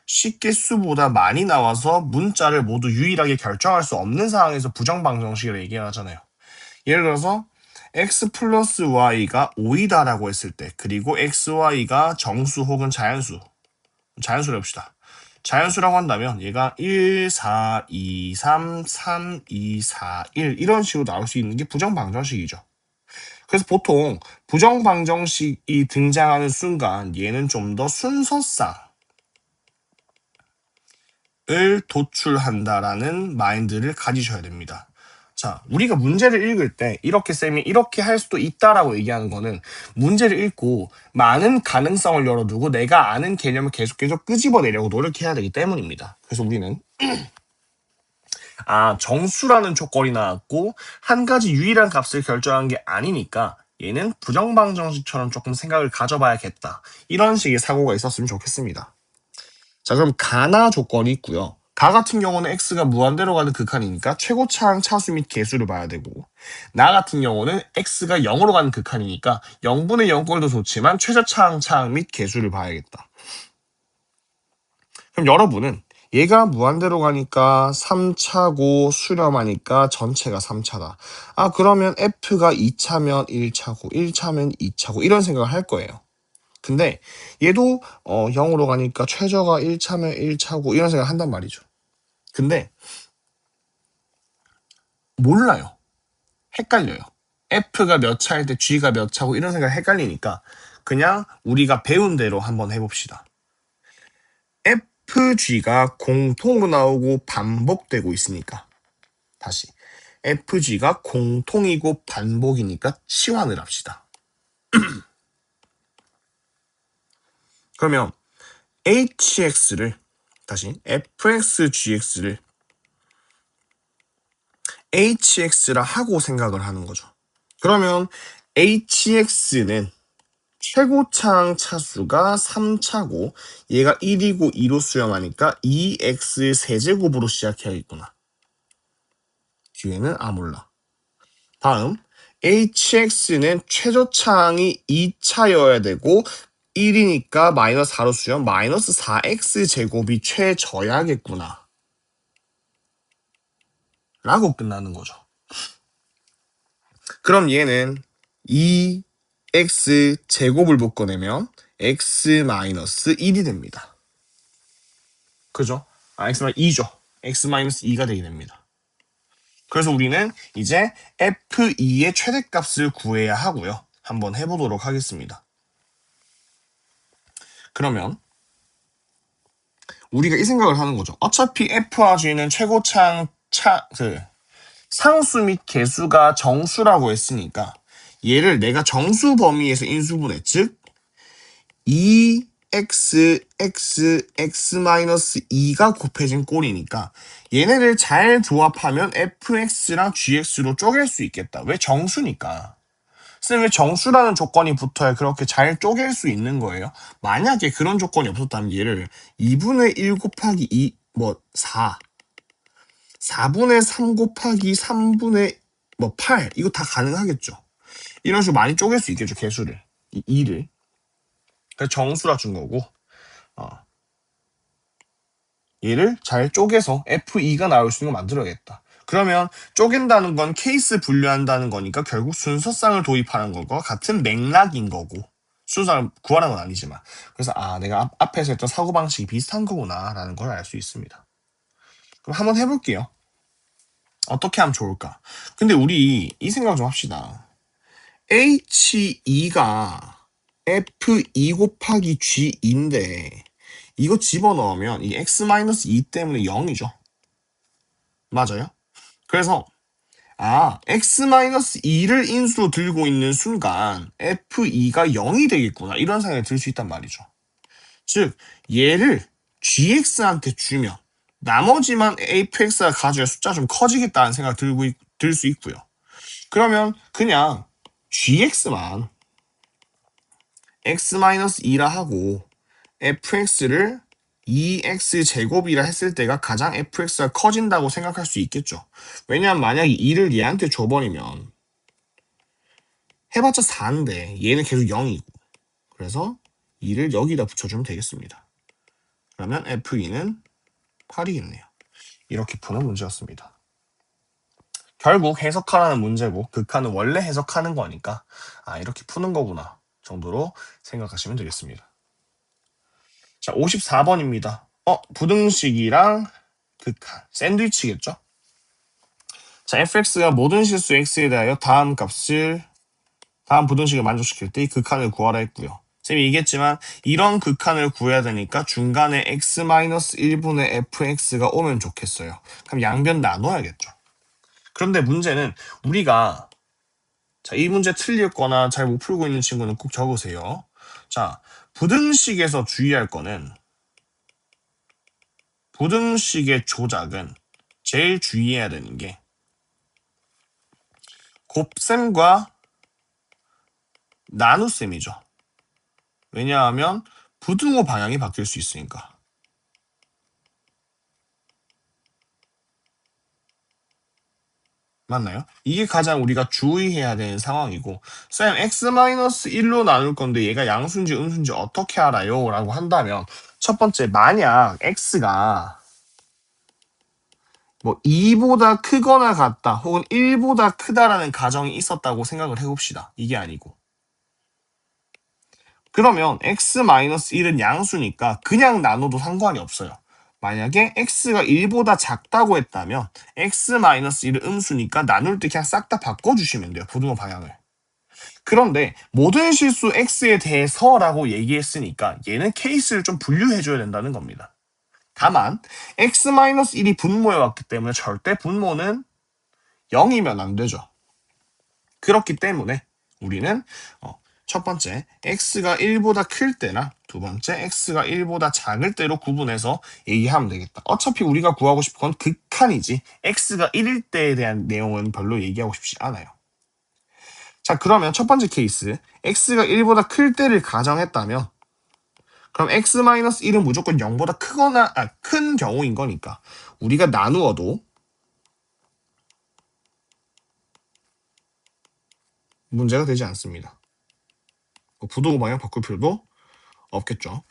식개수보다 많이 나와서 문자를 모두 유일하게 결정할 수 없는 상황에서 부정방정식을 얘기하잖아요. 예를 들어서 x 플러스 y가 5이다라고 했을 때 그리고 x, y가 정수 혹은 자연수를 해봅시다. 자연수라고 한다면 얘가 1, 4, 2, 3, 3, 2, 4, 1 이런 식으로 나올 수 있는 게 부정방정식이죠. 그래서 보통 부정방정식이 등장하는 순간 얘는 좀 더 순서상을 도출한다라는 마인드를 가지셔야 됩니다. 자, 우리가 문제를 읽을 때 이렇게 쌤이 이렇게 할 수도 있다라고 얘기하는 거는 문제를 읽고 많은 가능성을 열어두고 내가 아는 개념을 계속 끄집어내려고 노력해야 되기 때문입니다. 그래서 우리는 정수라는 조건이 나왔고 한 가지 유일한 값을 결정한 게 아니니까 얘는 부정방정식처럼 조금 생각을 가져봐야겠다. 이런 식의 사고가 있었으면 좋겠습니다. 자, 그럼 가나 조건이 있고요. 가 같은 경우는 x가 무한대로 가는 극한이니까 최고차항 차수 및 개수를 봐야 되고 나 같은 경우는 x가 0으로 가는 극한이니까 0분의 0꼴도 좋지만 최저차항 차항 및 개수를 봐야겠다. 그럼 여러분은 얘가 무한대로 가니까 3차고 수렴하니까 전체가 3차다. 그러면 f가 2차면 1차고 1차면 2차고 이런 생각을 할 거예요. 근데 얘도 0으로 가니까 최저가 1차면 1차고 이런 생각을 한단 말이죠. 근데 몰라요. 헷갈려요. F가 몇 차일 때 G가 몇 차고 이런 생각 헷갈리니까 그냥 우리가 배운 대로 한번 해봅시다. FG가 공통으로 나오고 반복되고 있으니까 다시 FG가 공통이고 반복이니까 치환을 합시다. 그러면 HX를 다시 FXGX를 HX라 하고 생각을 하는 거죠. 그러면 HX는 최고차항 차수가 3차고 얘가 1이고 2로 수렴하니까 2x 세제곱으로 시작해야겠구나. 뒤에는 몰라. 다음 hx는 최저차항이 2차여야 되고 1이니까 마이너스 4로 쓰면 마이너스 4x 제곱이 최저야겠구나 라고 끝나는 거죠. 그럼 얘는 2x 제곱을 묶어내면 x 마이너스 1이 됩니다. 그죠? x 마이너스 2죠. x 마이너스 2가 되게 됩니다. 그래서 우리는 이제 f2의 최대값을 구해야 하고요. 한번 해보도록 하겠습니다. 그러면 우리가 이 생각을 하는 거죠. 어차피 f와 g는 최고차항 상수 및 개수가 정수라고 했으니까 얘를 내가 정수 범위에서 인수분해, 즉 2x, x, x-2가 곱해진 꼴이니까 얘네를 잘 조합하면 fx랑 gx로 쪼갤 수 있겠다. 왜? 정수니까. 왜 정수라는 조건이 붙어야 그렇게 잘 쪼갤 수 있는 거예요? 만약에 그런 조건이 없었다면 얘를 2분의 1 곱하기 2, 4, 4분의 3 곱하기 3분의 8 이거 다 가능하겠죠. 이런 식으로 많이 쪼갤 수 있겠죠. 개수를. 이 2를. 그래서 정수라 준 거고 얘를 잘 쪼개서 F2가 나올 수 있는 걸 만들어야겠다. 그러면 쪼갠다는 건 케이스 분류한다는 거니까 결국 순서쌍을 도입하는 것과 같은 맥락인 거고 순서를 구하는 건 아니지만 그래서 내가 앞에서 했던 사고방식이 비슷한 거구나 라는 걸 알 수 있습니다. 그럼 한번 해볼게요. 어떻게 하면 좋을까? 근데 우리 이 생각 좀 합시다. H2가 F2 곱하기 G인데 이거 집어넣으면 이 X-2 때문에 0이죠. 맞아요? 그래서 X-2를 인수로 들고 있는 순간 F2가 0이 되겠구나 이런 생각이 들 수 있단 말이죠. 즉 얘를 GX한테 주면 나머지만 APX가 가져야 숫자 좀 커지겠다는 생각 들 수 있고요. 그러면 그냥 GX만 X-2라 하고 fx를 2x 제곱이라 했을 때가 가장 fx가 커진다고 생각할 수 있겠죠. 왜냐하면 만약에 2를 얘한테 줘버리면 해봤자 4인데 얘는 계속 0이고 그래서 2를 여기다 붙여주면 되겠습니다. 그러면 f2는 8이겠네요. 이렇게 푸는 문제였습니다. 결국 해석하라는 문제고 극한은 원래 해석하는 거니까 이렇게 푸는 거구나 정도로 생각하시면 되겠습니다. 자, 54번입니다. 부등식이랑 극한, 샌드위치겠죠? 자, fx가 모든 실수 x에 대하여 다음 부등식을 만족시킬 때 이 극한을 구하라 했고요. 쌤이 얘기했지만 이런 극한을 구해야 되니까 중간에 x-1분의 fx가 오면 좋겠어요. 그럼 양변 나눠야겠죠. 그런데 문제는 우리가 이 문제 틀렸거나 잘 못 풀고 있는 친구는 꼭 적으세요. 자, 부등식에서 주의할 거는 부등식의 조작은 제일 주의해야 되는 게 곱셈과 나눗셈이죠. 왜냐하면 부등호 방향이 바뀔 수 있으니까. 맞나요? 이게 가장 우리가 주의해야 되는 상황이고 쌤 x-1로 나눌 건데 얘가 양수인지 음수인지 어떻게 알아요? 라고 한다면 첫 번째 만약 x가 2보다 크거나 같다 혹은 1보다 크다라는 가정이 있었다고 생각을 해봅시다. 이게 아니고 그러면 x-1은 양수니까 그냥 나눠도 상관이 없어요. 만약에 x가 1보다 작다고 했다면 x-1은 음수니까 나눌 때 그냥 싹 다 바꿔주시면 돼요. 부등호 방향을. 그런데 모든 실수 x에 대해서라고 얘기했으니까 얘는 케이스를 좀 분류해줘야 된다는 겁니다. 다만 x-1이 분모에 왔기 때문에 절대 분모는 0이면 안 되죠. 그렇기 때문에 우리는 첫 번째 x가 1보다 클 때나 두 번째 x가 1보다 작을 때로 구분해서 얘기하면 되겠다. 어차피 우리가 구하고 싶은 건 극한이지 x가 1일 때에 대한 내용은 별로 얘기하고 싶지 않아요. 자, 그러면 첫 번째 케이스 x가 1보다 클 때를 가정했다면 그럼 x-1은 무조건 0보다 큰 경우인 거니까 우리가 나누어도 문제가 되지 않습니다. 부등호 방향 바꿀 필요도 없겠죠.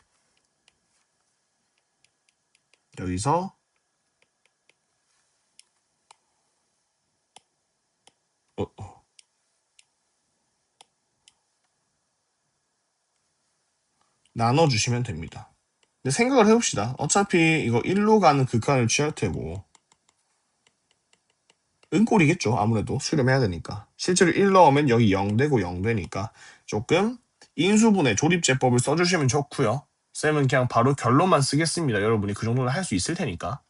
여기서 나눠주시면 됩니다. 근데 생각을 해봅시다. 어차피 이거 1로 가는 극한을 취할 테고 은꼴이겠죠. 아무래도 수렴해야 되니까. 실제로 1 넣으면 여기 0 되고 0 되니까 조금 인수분해 조립제법을 써주시면 좋고요. 쌤은 그냥 바로 결론만 쓰겠습니다. 여러분이 그 정도는 할 수 있을 테니까.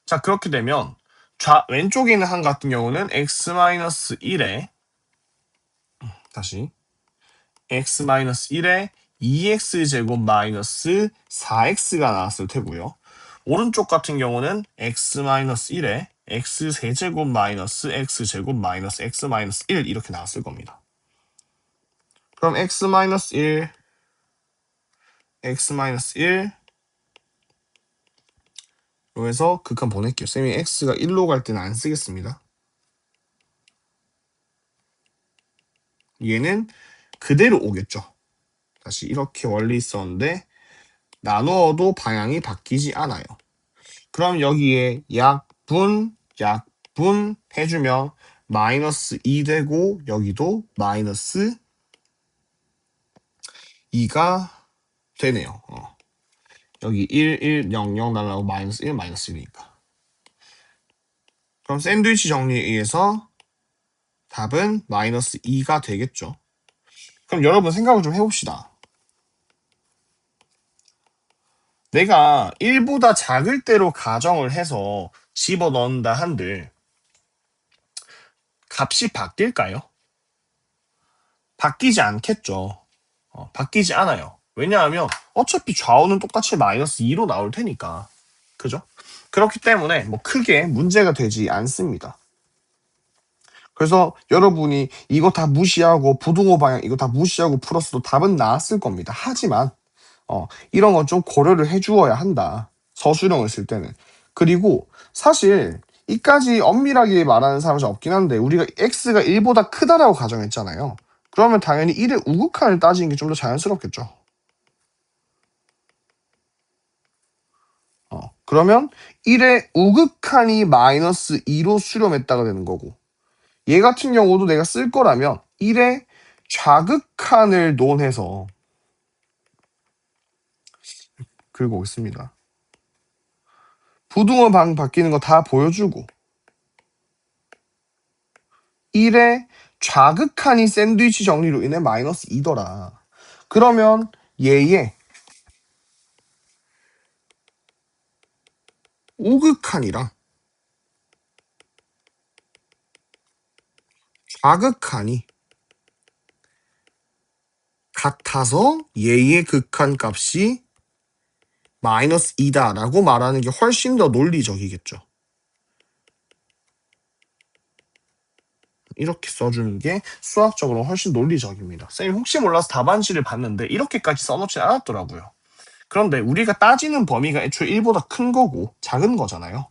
자, 그렇게 되면 왼쪽에 있는 한 같은 경우는 x-1에 다시 x-1에 2x제곱 마이너스 4x가 나왔을 테고요. 오른쪽 같은 경우는 x-1에 x세제곱 마이너스 x제곱 마이너스 x-1 이렇게 나왔을 겁니다. 그럼 x-1, x-1 여기서 극한 보낼게요. 쌤이 x가 1로 갈 때는 안 쓰겠습니다. 얘는 그대로 오겠죠. 다시 이렇게 원리 있었는데 나누어도 방향이 바뀌지 않아요. 그럼 여기에 약분 해주면 마이너스 2 되고 여기도 마이너스 2가 되네요. 여기 1 0 0 날라고 마이너스 1 마이너스 1이니까. 그럼 샌드위치 정리에 의해서 답은 마이너스 2가 되겠죠. 그럼 여러분 생각을 좀 해봅시다. 내가 1보다 작을 대로 가정을 해서 집어넣는다 한들 값이 바뀔까요? 바뀌지 않겠죠. 바뀌지 않아요. 왜냐하면 어차피 좌우는 똑같이 마이너스 2로 나올 테니까. 그죠? 그렇기 때문에 뭐 크게 문제가 되지 않습니다. 그래서 여러분이 이거 다 무시하고 부등호 방향 이거 다 무시하고 풀었어도 답은 나왔을 겁니다. 하지만 이런 건 좀 고려를 해주어야 한다. 서술형을 쓸 때는. 그리고 사실 이까지 엄밀하게 말하는 사람은 없긴 한데 우리가 x가 1보다 크다라고 가정했잖아요. 그러면 당연히 1의 우극한을 따지는 게 좀 더 자연스럽겠죠. 그러면 1의 우극한이 마이너스 2로 수렴했다가 되는 거고 얘 같은 경우도 내가 쓸 거라면 1의 좌극한을 논해서 긁고 있습니다. 부등호 방 바뀌는 거 다 보여주고 1의 좌극한이 샌드위치 정리로 인해 마이너스 2더라. 그러면 얘의 우극한이랑 좌극한이 같아서 얘의 극한 값이 마이너스 2다라고 말하는 게 훨씬 더 논리적이겠죠. 이렇게 써주는 게 수학적으로 훨씬 논리적입니다. 쌤이 혹시 몰라서 답안지를 봤는데 이렇게까지 써놓지 않았더라고요. 그런데 우리가 따지는 범위가 애초에 1보다 큰 거고 작은 거잖아요.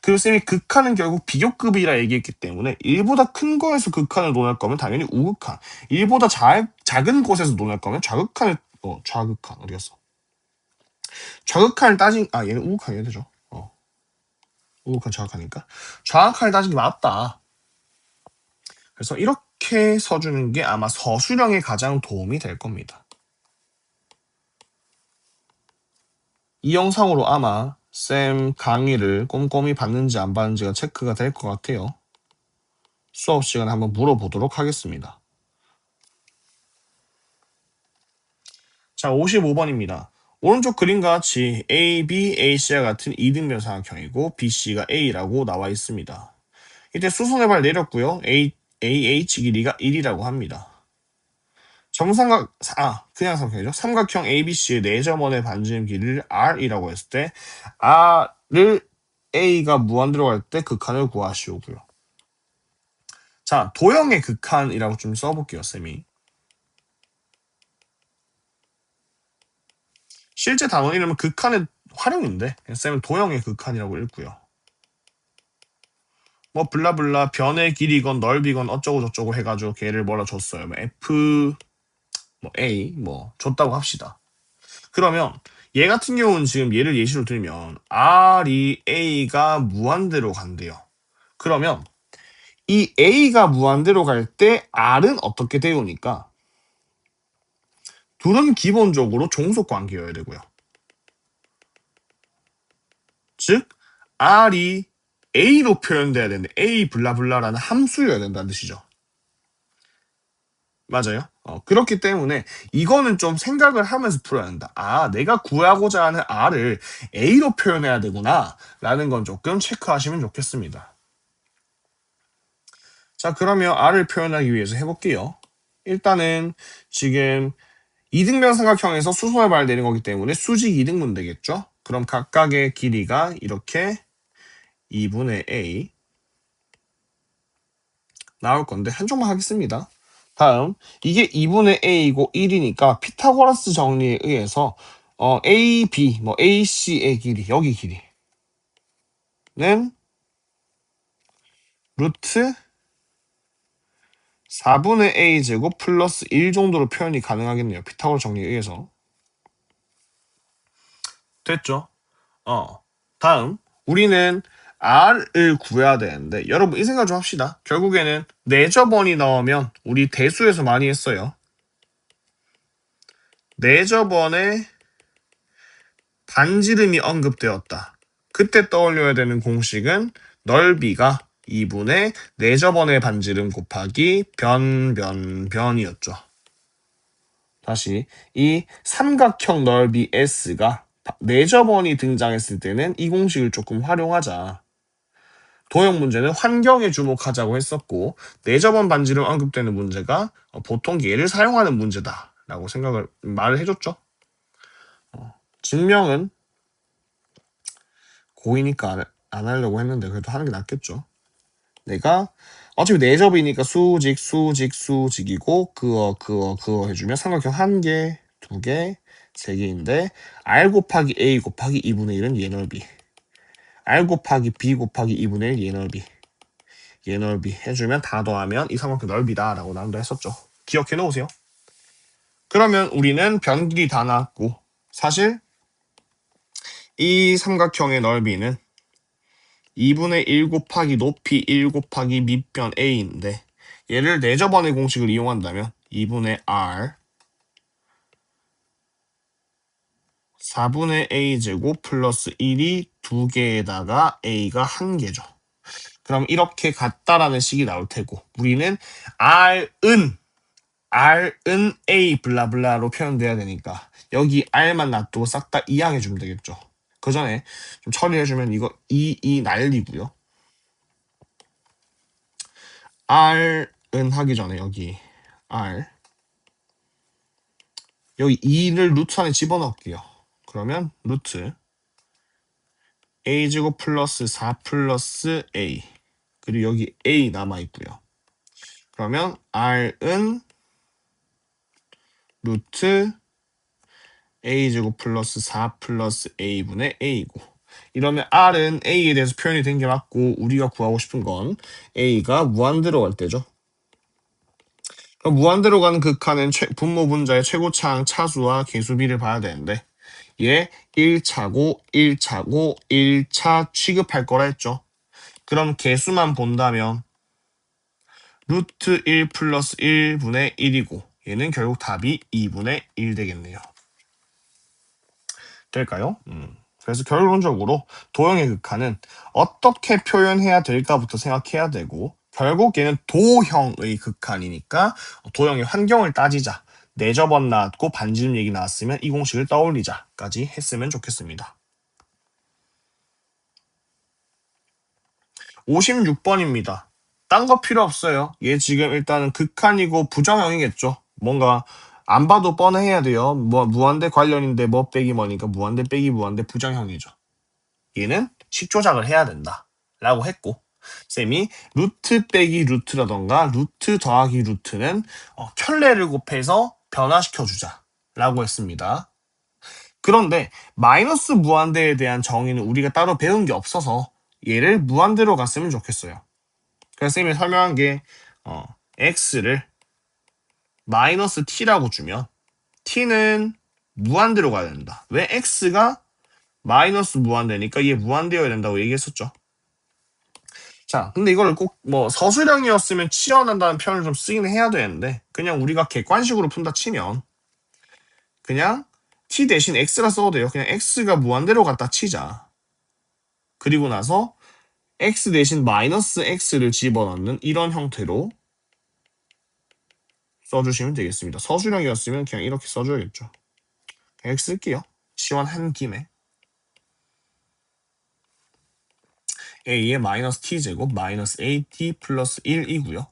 그리고 쌤이 극한은 결국 비교급이라 얘기했기 때문에 1보다 큰 거에서 극한을 논할 거면 당연히 우극한, 1보다 작은 곳에서 논할 거면 좌극한을 좌극한 어디 갔어? 좌극한을 따진 얘는 우극한이 되죠. 우극한 좌극하니까 좌극한을 따진 게 맞다. 그래서 이렇게 써주는 게 아마 서술형에 가장 도움이 될 겁니다. 이 영상으로 아마 쌤 강의를 꼼꼼히 봤는지 안 봤는지가 체크가 될 것 같아요. 수업 시간에 한번 물어보도록 하겠습니다. 자, 55번입니다. 오른쪽 그림과 같이 A, B, A씨와 같은 이등변 삼각형이고 BC가 A라고 나와 있습니다. 이때 수선의 발 내렸고요. AH 길이가 1이라고 합니다. 정삼각, 그냥 삼각형이죠. 삼각형 ABC의 내점원의 반지름 길이를 R이라고 했을 때 R을 A가 무한 들어갈 때 극한을 구하시오고요. 자, 도형의 극한이라고 좀 써볼게요, 쌤이. 실제 단원 이름은 극한의 활용인데 쌤은 도형의 극한이라고 읽고요. 뭐 블라블라 변의 길이건 넓이건 어쩌고 저쩌고 해가지고 걔를 뭐라 줬어요. 뭐 F 뭐 A 뭐 줬다고 합시다. 그러면 얘 같은 경우는 지금 얘를 예시로 들면 R이 A가 무한대로 간대요. 그러면 이 A가 무한대로 갈 때 R은 어떻게 되오니까 둘은 기본적으로 종속 관계여야 되고요. 즉 R이 A로 표현돼야 되는데 A 블라블라라는 함수여야 된다는 뜻이죠. 맞아요. 그렇기 때문에 이거는 좀 생각을 하면서 풀어야 한다. 아, 내가 구하고자 하는 R을 A로 표현해야 되구나 라는 건 조금 체크하시면 좋겠습니다. 자, 그러면 R을 표현하기 위해서 해볼게요. 일단은 지금 이등변 삼각형에서 수소의 내는 거기 때문에 수직 이등분 되겠죠? 그럼 각각의 길이가 이렇게 2분의 A 나올 건데 한쪽만 하겠습니다. 다음 이게 2분의 A이고 1이니까 피타고라스 정리에 의해서 A, B, 뭐 A, C의 길이 여기 길이는 루트 4분의 A제곱 플러스 1 정도로 표현이 가능하겠네요. 피타고라스 정리에 의해서. 됐죠? 다음 우리는 R을 구해야 되는데 여러분 이 생각 좀 합시다. 결국에는 내저번이 나오면 우리 대수에서 많이 했어요. 내저번에 반지름이 언급되었다. 그때 떠올려야 되는 공식은 넓이가 2분의 내저번의 반지름 곱하기 변이었죠. 다시 이 삼각형 넓이 S가 내저번이 등장했을 때는 이 공식을 조금 활용하자. 도형 문제는 환경에 주목하자고 했었고 내저번 반지름 언급되는 문제가 보통 얘를 사용하는 문제다라고 말을 해줬죠. 증명은 고이니까 안 하려고 했는데 그래도 하는 게 낫겠죠. 내가 어차피 내접이니까 수직이고 그거 해주면 삼각형 1개, 2개, 3개인데 R 곱하기 A 곱하기 2분의 1은 얘 넓이 R 곱하기 B 곱하기 2분의 1 얘 넓이 해주면 다 더하면 이 삼각형 넓이다 라고 나름대로 했었죠. 기억해 놓으세요. 그러면 우리는 변 길이 다 나왔고 사실 이 삼각형의 넓이는 2분의 1 곱하기 높이 1 곱하기 밑변 A인데 얘를 내저번의 공식을 이용한다면 2분의 R 4분의 A제곱 플러스 1이 2개에다가 A가 1개죠. 그럼 이렇게 같다라는 식이 나올 테고 우리는 R은 A 블라블라로 표현돼야 되니까 여기 R만 놔두고 싹 다 이항해주면 되겠죠. 그 전에 좀 처리해주면 이거 이 날리고요. R은 하기 전에 여기 R 여기 2를 루트 안에 집어넣을게요. 그러면 루트 A제곱 플러스 4 플러스 A 그리고 여기 A 남아있고요. 그러면 R은 루트 A제곱 플러스 4 플러스 A분의 A고 이러면 R은 A에 대해서 표현이 된 게 맞고 우리가 구하고 싶은 건 A가 무한대로 갈 때죠. 그럼 무한대로 가는 극한은 분모 분자의 최고차항 차수와 개수비를 봐야 되는데 얘 1차고 1차 취급할 거라 했죠. 그럼 개수만 본다면 루트 1 플러스 1분의 1이고 얘는 결국 답이 2분의 1 되겠네요. 될까요? 그래서 결론적으로 도형의 극한은 어떻게 표현해야 될까부터 생각해야 되고 결국 얘는 도형의 극한이니까 도형의 환경을 따지자. 내저번 나왔고 반지름 얘기 나왔으면 이 공식을 떠올리자까지 했으면 좋겠습니다. 56번입니다. 딴 거 필요 없어요. 얘 지금 일단은 극한이고 부정형이겠죠. 뭔가 안 봐도 뻔해야 돼요. 뭐 무한대 관련인데 뭐 빼기 뭐니까 무한대 빼기 무한대 부정형이죠. 얘는 식 조작을 해야 된다 라고 했고 쌤이 루트 빼기 루트라던가 루트 더하기 루트는 켤레를 곱해서 변화시켜주자 라고 했습니다. 그런데 마이너스 무한대에 대한 정의는 우리가 따로 배운 게 없어서 얘를 무한대로 갔으면 좋겠어요. 그래서 쌤이 설명한 게 x를 마이너스 t라고 주면 t는 무한대로 가야 된다. 왜? x가 마이너스 무한대니까 이게 무한대여야 된다고 얘기했었죠. 자, 근데 이거를 꼭 뭐 서술형이었으면 치환한다는 표현을 좀 쓰긴 해야 되는데 그냥 우리가 객관식으로 푼다 치면 그냥 t 대신 x라 써도 돼요. 그냥 x가 무한대로 갖다 치자. 그리고 나서 x 대신 마이너스 x를 집어넣는 이런 형태로 써주시면 되겠습니다. 서술형이었으면 그냥 이렇게 써줘야겠죠. 그냥 쓸게요. 치환한 김에 a의 마이너스 t제곱 마이너스 at 플러스 1이고요.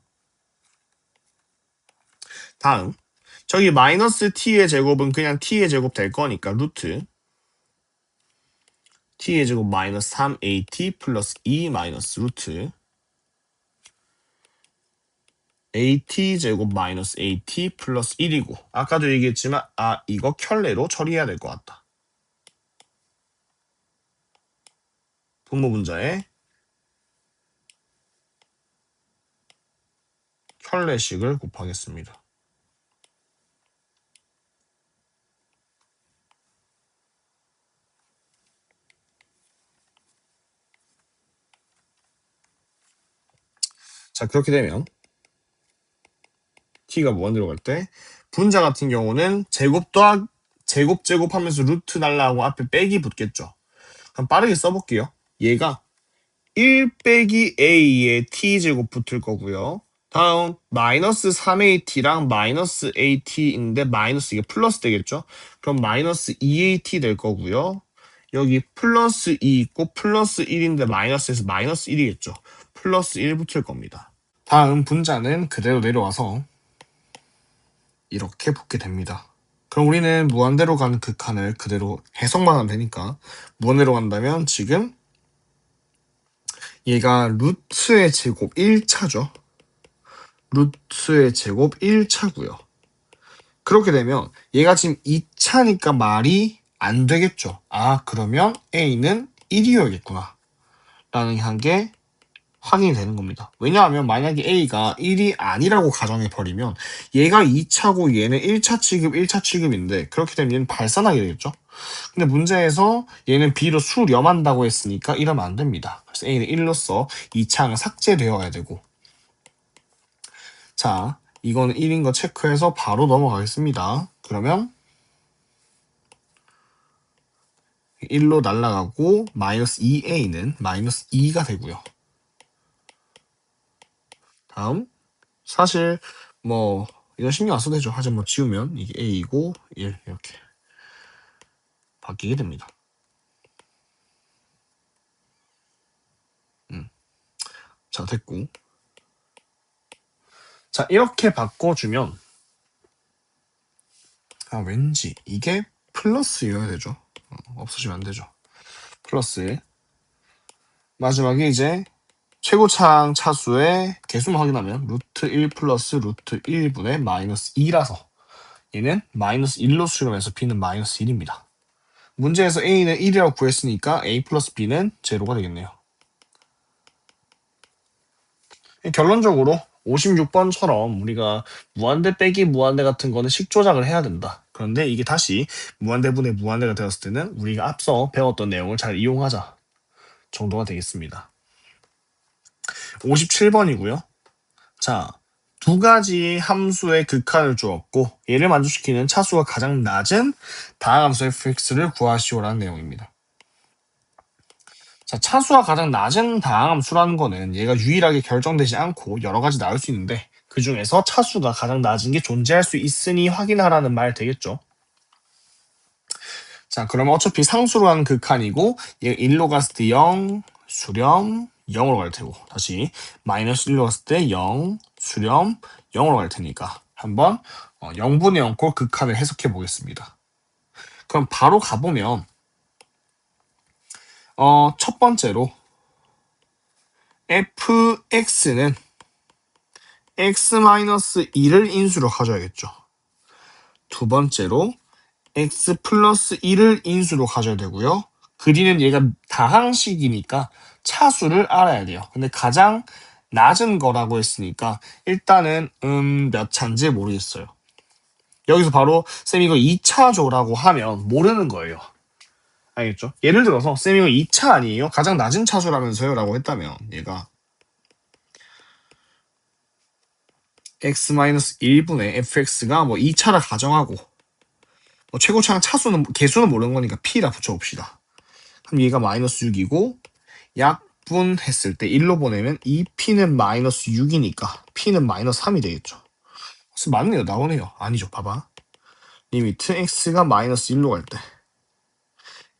다음 저기 마이너스 t의 제곱은 그냥 t의 제곱 될 거니까 루트 t의 제곱 마이너스 3at 플러스 2 마이너스 루트 at 제곱 마이너스 at 플러스 1이고 아까도 얘기했지만 이거 켤레로 처리해야 될 것 같다. 분모분자에 켤레식을 곱하겠습니다. 자, 그렇게 되면 t가 무한대로 갈 때 분자 같은 경우는 제곱 더하기 제곱 하면서 루트 날라하고 앞에 빼기 붙겠죠. 그럼 빠르게 써볼게요. 얘가 1 빼기 a의 t제곱 붙을 거고요. 다음 마이너스 3at랑 마이너스 at인데 마이너스 이게 플러스 되겠죠. 그럼 마이너스 2at 될 거고요. 여기 플러스 2 있고 플러스 1인데 마이너스에서 마이너스 1이겠죠. 플러스 1 붙을 겁니다. 다음 분자는 그대로 내려와서 이렇게 붙게 됩니다. 그럼 우리는 무한대로 가는 극한을 그대로 해석만 하면 되니까 무한대로 간다면 지금 얘가 루트의 제곱 1차죠. 루트의 제곱 1차고요. 그렇게 되면 얘가 지금 2차니까 말이 안 되겠죠. 그러면 a는 1이어야겠구나 라는 게 확인이 되는 겁니다. 왜냐하면 만약에 a가 1이 아니라고 가정해버리면 얘가 2차고 얘는 1차 취급, 1차 취급인데 그렇게 되면 얘는 발산하게 되겠죠. 근데 문제에서 얘는 b로 수렴한다고 했으니까 이러면 안 됩니다. 그래서 a는 1로서 2차는 삭제되어야 되고 자, 이거는 1인 거 체크해서 바로 넘어가겠습니다. 그러면 1로 날아가고 마이너스 2a는 마이너스 2가 되고요. 다음 사실 뭐 이건 신경 안 써도 되죠. 하지만 뭐 지우면 이게 a이고 1 이렇게 바뀌게 됩니다. 자, 됐고 자, 이렇게 바꿔주면 왠지 이게 플러스여야 되죠. 없어지면 안 되죠. 플러스 마지막에 이제 최고차항 차수의 개수만 확인하면 루트 1 플러스 루트 1분의 마이너스 2라서 얘는 마이너스 1로 수렴해서 b는 마이너스 1입니다. 문제에서 a는 1이라고 구했으니까 a 플러스 b는 제로가 되겠네요. 결론적으로 56번처럼 우리가 무한대 빼기 무한대 같은 거는 식 조작을 해야 된다. 그런데 이게 다시 무한대분의 무한대가 되었을 때는 우리가 앞서 배웠던 내용을 잘 이용하자 정도가 되겠습니다. 57번이고요. 자, 두 가지 함수의 극한을 주었고 얘를 만족시키는 차수가 가장 낮은 다항 함수 fx를 구하시오라는 내용입니다. 자, 차수가 가장 낮은 다항 함수라는 거는 얘가 유일하게 결정되지 않고 여러 가지 나올 수 있는데 그 중에서 차수가 가장 낮은 게 존재할 수 있으니 확인하라는 말 되겠죠. 자, 그러면 어차피 상수로 하는 극한이고 얘가 1로 갔을 때 0, 수렴 0으로 갈 테고 다시 마이너스 1로 갔을 때 0, 수렴 0으로 갈 테니까 한번 0분의 0꼴 극한을 해석해 보겠습니다. 그럼 바로 가보면 첫 번째로 fx는 x-2를 인수로 가져야겠죠. 두 번째로 x 플러스 1을 인수로 가져야 되고요. 그리는 얘가 다항식이니까 차수를 알아야 돼요. 근데 가장 낮은 거라고 했으니까 일단은 몇 차인지 모르겠어요. 여기서 바로 쌤 이거 2차조라고 하면 모르는 거예요. 알겠죠? 예를 들어서 쌤 이거 2차 아니에요? 가장 낮은 차수라면서요? 라고 했다면 얘가 x-1분의 fx가 뭐 2차를 가정하고 뭐 최고차랑 차수는 개수는 모르는 거니까 p라 붙여봅시다. 그럼 얘가 마이너스 6이고 약분했을 때 1로 보내면 이 p는 마이너스 6이니까 p는 마이너스 3이 되겠죠. 그래서 맞네요. 나오네요. 아니죠. 봐봐. 리미트 x가 마이너스 1로 갈 때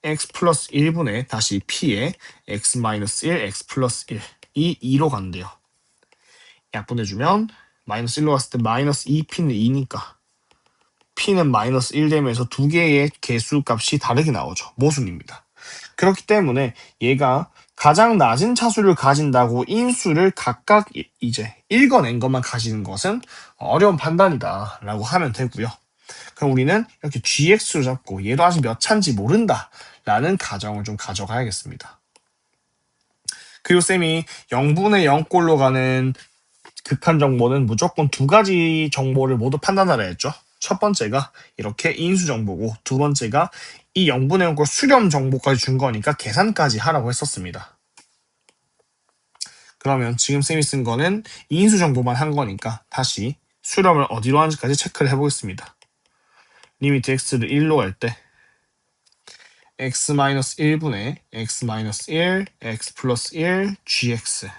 x 플러스 1분의 다시 p에 x 마이너스 1, x 플러스 1 이 2로 간대요. 약분해주면 마이너스 1로 갔을 때 마이너스 2p는 2니까 p는 마이너스 1 되면서 두 개의 개수 값이 다르게 나오죠. 모순입니다. 그렇기 때문에 얘가 가장 낮은 차수를 가진다고 인수를 각각 이제 읽어낸 것만 가지는 것은 어려운 판단이다 라고 하면 되고요. 그럼 우리는 이렇게 gx로 잡고 얘도 아직 몇 차인지 모른다 라는 가정을 좀 가져가야겠습니다. 그리고 쌤이 0분의 0꼴로 가는 극한 정보는 무조건 두 가지 정보를 모두 판단하라 했죠. 첫 번째가 이렇게 인수 정보고 두 번째가 이 0분의 0꼴 수렴 정보까지 준 거니까 계산까지 하라고 했었습니다. 그러면 지금 쌤이 쓴 거는 인수 정보만 한 거니까 다시 수렴을 어디로 하는지까지 체크를 해보겠습니다. 리미트 x를 1로 갈 때 x-1분의 x-1, x 플러스 1, gx가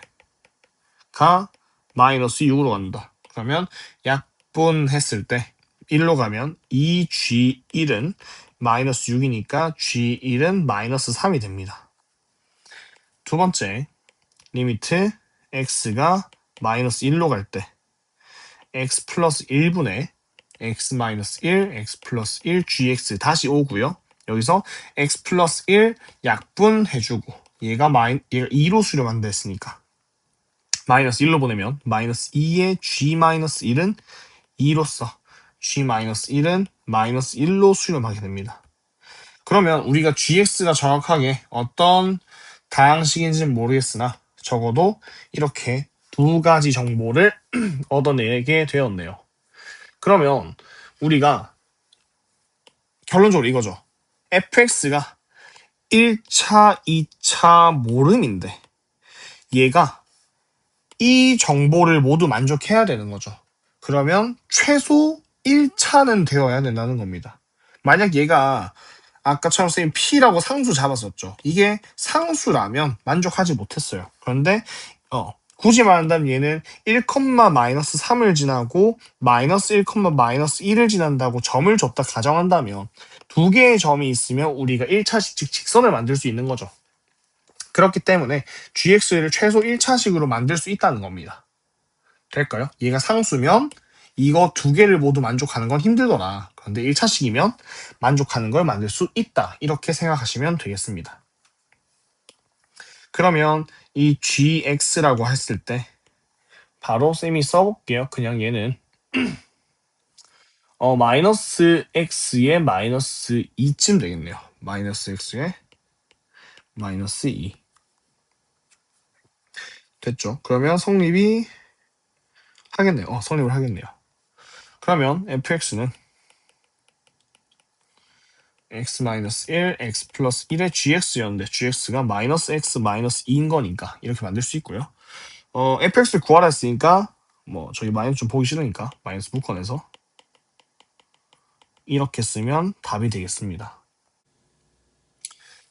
마이너스 6으로 간다. 그러면 약분했을 때 1로 가면 2g1은 마이너스 6이니까 g1은 마이너스 3이 됩니다. 두 번째, 리미트 x가 마이너스 1로 갈 때 x 플러스 1분의 x 마이너스 1, x 플러스 1, gx 다시 오고요. 여기서 x 플러스 1 약분해주고 얘가 2로 수렴한다 했으니까 마이너스 1로 보내면 마이너스 2의 g 마이너스 1은 2로서 g 마이너스 1은 마이너스 1로 수렴하게 됩니다. 그러면 우리가 gx가 정확하게 어떤 다항식인지는 모르겠으나 적어도 이렇게 두 가지 정보를 얻어내게 되었네요. 그러면 우리가 결론적으로 이거죠. fx가 1차, 2차 모름인데 얘가 이 정보를 모두 만족해야 되는 거죠. 그러면 최소 1차는 되어야 된다는 겁니다. 만약 얘가 아까처럼 선생님 P라고 상수 잡았었죠. 이게 상수라면 만족하지 못했어요. 그런데 굳이 말한다면 얘는 1, 마이너스 3을 지나고 마이너스 1, 마이너스 1을 지난다고 점을 줬다 가정한다면 두 개의 점이 있으면 우리가 1차식 즉 직선을 만들 수 있는 거죠. 그렇기 때문에 gx를 최소 1차식으로 만들 수 있다는 겁니다. 될까요? 얘가 상수면 이거 두 개를 모두 만족하는 건 힘들더라. 그런데 1차식이면 만족하는 걸 만들 수 있다. 이렇게 생각하시면 되겠습니다. 그러면 이 gx라고 했을 때 바로 쌤이 써볼게요. 그냥 얘는 마이너스 x의 마이너스 2쯤 되겠네요. 마이너스 x의 마이너스 2 됐죠? 그러면 성립이 하겠네요. 성립을 하겠네요. 그러면 fx는 x-1, x 플러스 1의 gx였는데 gx가 마이너스 x 마이너스 2인 거니까 이렇게 만들 수 있고요. fx를 구하라 했으니까 뭐 저희 마이너스 좀 보기 싫으니까 마이너스 묶어내서 이렇게 쓰면 답이 되겠습니다.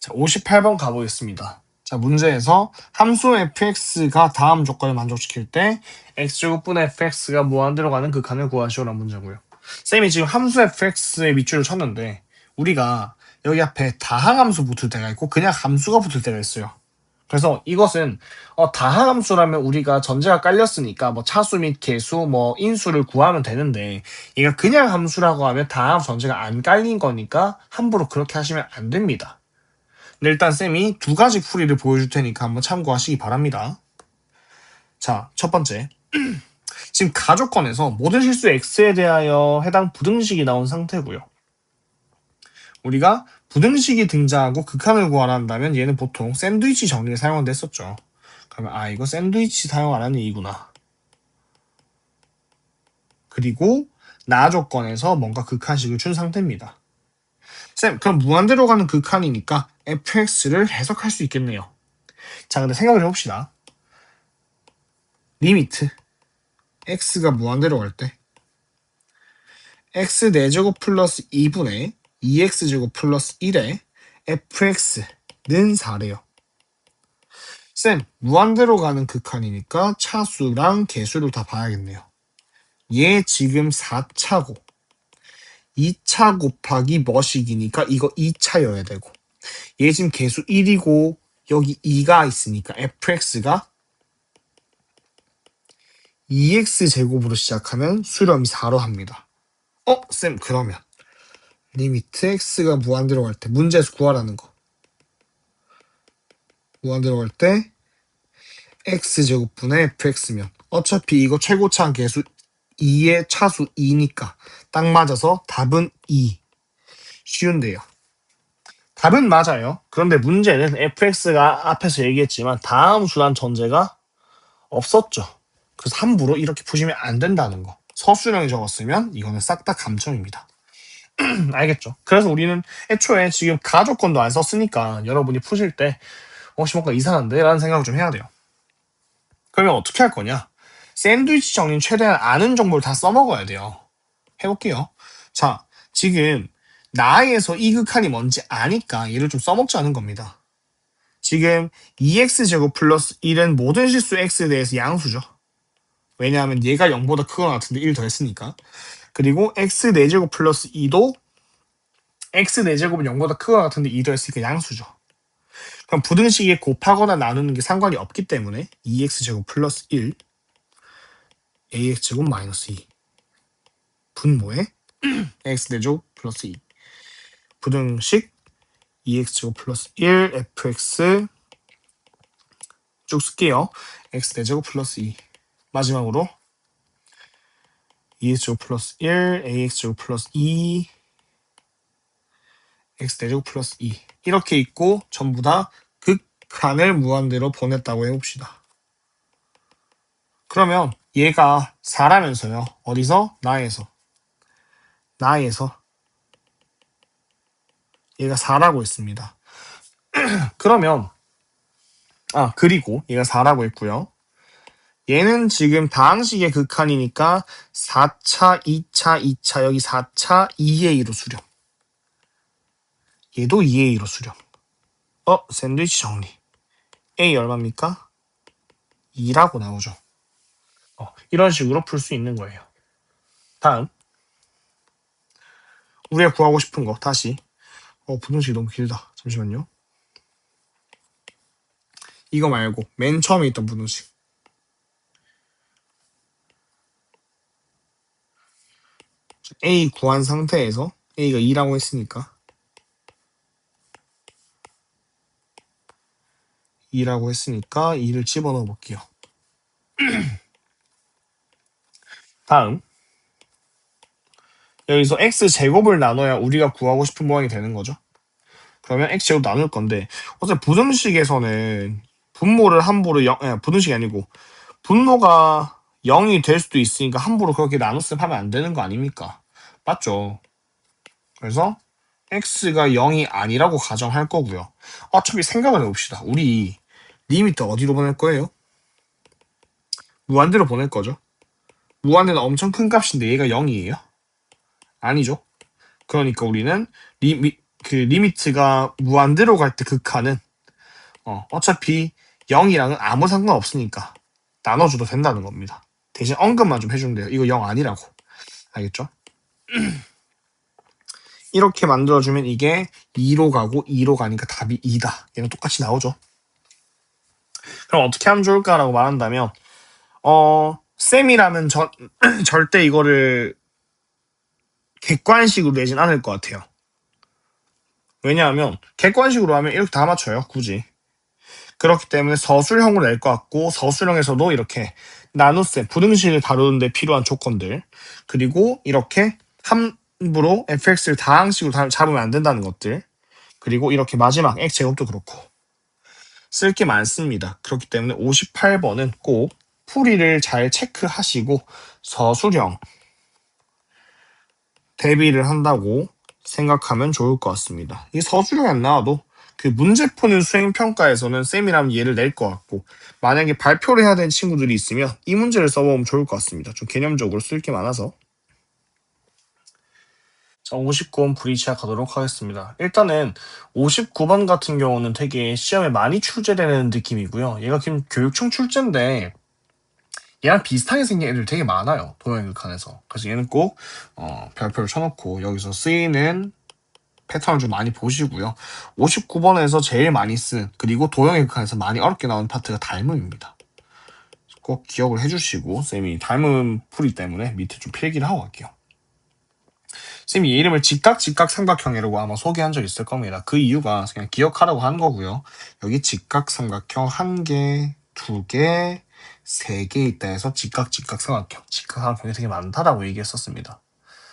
자, 58번 가보겠습니다. 자, 문제에서 함수 fx가 다음 조건을 만족시킬 때 x제곱분의 fx가 무한대로 가는 극한을 구하시오라는 문제고요. 쌤이 지금 함수 fx의 밑줄을 쳤는데 우리가 여기 앞에 다항함수 붙을 때가 있고 그냥 함수가 붙을 때가 있어요. 그래서 이것은 다항함수라면 우리가 전제가 깔렸으니까 뭐 차수 및 개수 뭐 인수를 구하면 되는데 얘가 그냥 함수라고 하면 다항 전제가 안 깔린 거니까 함부로 그렇게 하시면 안 됩니다. 근데 일단 쌤이 두 가지 풀이를 보여줄 테니까 한번 참고하시기 바랍니다. 자, 첫 번째. 지금 가조건에서 모든 실수 x에 대하여 해당 부등식이 나온 상태고요. 우리가 부등식이 등장하고 극한을 구하라 한다면 얘는 보통 샌드위치 정리를 사용한다 했었죠. 그러면 이거 샌드위치 사용 안 하는 얘기구나. 그리고 나 조건에서 뭔가 극한식을 준 상태입니다. 쌤, 그럼 무한대로 가는 극한이니까 fx를 해석할 수 있겠네요. 자, 근데 생각을 해봅시다. 리미트 x가 무한대로 갈 때 x 4제곱 플러스 2분의 2x제곱 플러스 1에 fx는 4래요. 쌤, 무한대로 가는 극한이니까 차수랑 개수를 다 봐야겠네요. 얘 지금 4차고 2차 곱하기 뭐식이니까 이거 2차여야 되고 얘 지금 개수 1이고 여기 2가 있으니까 fx가 2x제곱으로 시작하면 수렴이 4로 합니다. 쌤, 그러면 리미트 x가 무한대로 갈 때 문제에서 구하라는 거. 무한대로 갈 때 x제곱분의 fx면 어차피 이거 최고차한 개수 2의 차수 2니까 딱 맞아서 답은 2. 쉬운데요. 답은 맞아요. 그런데 문제는 fx가 앞에서 얘기했지만 다음 수란 전제가 없었죠. 그래서 함부로 이렇게 푸시면 안 된다는 거. 서술형이 적었으면 이거는 싹 다 감점입니다. 알겠죠? 그래서 우리는 애초에 지금 가조건도 안 썼으니까 여러분이 푸실 때 혹시 뭔가 이상한데? 라는 생각을 좀 해야 돼요. 그러면 어떻게 할 거냐? 샌드위치 정리는 최대한 아는 정보를 다 써먹어야 돼요. 해볼게요. 자, 지금 나에서 이 극한이 뭔지 아니까 얘를 좀 써먹자는 겁니다. 지금 2x제곱 플러스 1은 모든 실수 x에 대해서 양수죠. 왜냐하면 얘가 0보다 크거나 같은데 1 더했으니까. 그리고 x 4제곱 플러스 2도 x 4제곱은 0보다 크거나 같은데 2 더했으니까 양수죠. 그럼 부등식에 곱하거나 나누는 게 상관이 없기 때문에 2x제곱 플러스 1 ax제곱 마이너스 2 분모에 x 4제곱 플러스 2 부등식 2x제곱 플러스 1 fx 쭉 쓸게요. x 4제곱 플러스 2 마지막으로 2x제곱 플러스 1 ax제곱 플러스 2 x 4제곱 플러스 2 이렇게 있고 전부 다 극한을 무한대로 보냈다고 해봅시다. 그러면 얘가 4라면서요. 어디서? 나에서 얘가 4라고 했습니다. 그러면 그리고 얘가 4라고 했고요. 얘는 지금 다항식의 극한이니까 4차, 2차, 2차 여기 4차 2의 2로 수렴. 얘도 2의 2로 수렴. 샌드위치 정리. A 얼마입니까? 2라고 나오죠. 이런 식으로 풀 수 있는 거예요. 다음 우리가 구하고 싶은 거 다시 부등식이 너무 길다. 잠시만요. 이거 말고 맨 처음에 있던 부등식. A 구한 상태에서 A가 2라고 했으니까 2를 집어넣어 볼게요. 다음 여기서 x제곱을 나눠야 우리가 구하고 싶은 모양이 되는 거죠. 그러면 x제곱 나눌 건데 어차피 부등식에서는 분모를 함부로 부등식이 아니고 분모가 0이 될 수도 있으니까 함부로 그렇게 나눗셈 하면 안 되는 거 아닙니까? 맞죠? 그래서 x가 0이 아니라고 가정할 거고요. 어차피 생각을 해봅시다. 우리 리미트 어디로 보낼 거예요? 무한대로 보낼 거죠. 무한대는 엄청 큰 값인데 얘가 0이에요? 아니죠. 그러니까 우리는 리미트가 무한대로 갈 때 극한은 어차피 0이랑은 아무 상관없으니까 나눠줘도 된다는 겁니다. 대신 언급만 좀 해주면 돼요. 이거 0 아니라고. 알겠죠? 이렇게 만들어주면 이게 2로 가고 2로 가니까 답이 2다. 얘는 똑같이 나오죠. 그럼 어떻게 하면 좋을까라고 말한다면 쌤이라면 절대 이거를 객관식으로 내진 않을 것 같아요. 왜냐하면 객관식으로 하면 이렇게 다 맞춰요. 굳이. 그렇기 때문에 서술형으로 낼 것 같고 서술형에서도 이렇게 나눗셈, 부등식을 다루는데 필요한 조건들 그리고 이렇게 함부로 fx를 다항식으로 잡으면 안 된다는 것들 그리고 이렇게 마지막 x제곱도 그렇고 쓸 게 많습니다. 그렇기 때문에 58번은 꼭 풀이를 잘 체크하시고 서술형 대비를 한다고 생각하면 좋을 것 같습니다. 이 서술형이 안 나와도 그 문제 푸는 수행평가에서는 쌤이라면 얘를 낼 것 같고, 만약에 발표를 해야 되는 친구들이 있으면 이 문제를 써보면 좋을 것 같습니다. 좀 개념적으로 쓸 게 많아서. 자, 59번 풀이 시작하도록 하겠습니다. 일단은 59번 같은 경우는 되게 시험에 많이 출제되는 느낌이고요. 얘가 지금 교육청 출제인데 얘랑 비슷하게 생긴 애들 되게 많아요. 도형극한에서. 그래서 얘는 꼭 별표를 쳐놓고 여기서 쓰이는 패턴을 좀 많이 보시고요. 59번에서 제일 많이 쓴, 그리고 도형극한에서 많이 어렵게 나오는 파트가 닮음입니다. 꼭 기억을 해주시고, 쌤이 닮음 풀이 때문에 밑에 좀 필기를 하고 갈게요. 쌤이 이 이름을 직각삼각형이라고 아마 소개한 적 있을 겁니다. 그 이유가 그냥 기억하라고 하는 거고요. 여기 직각삼각형 1개, 2개, 3개 있다 해서 직각삼각형이 되게 많다라고 얘기했었습니다.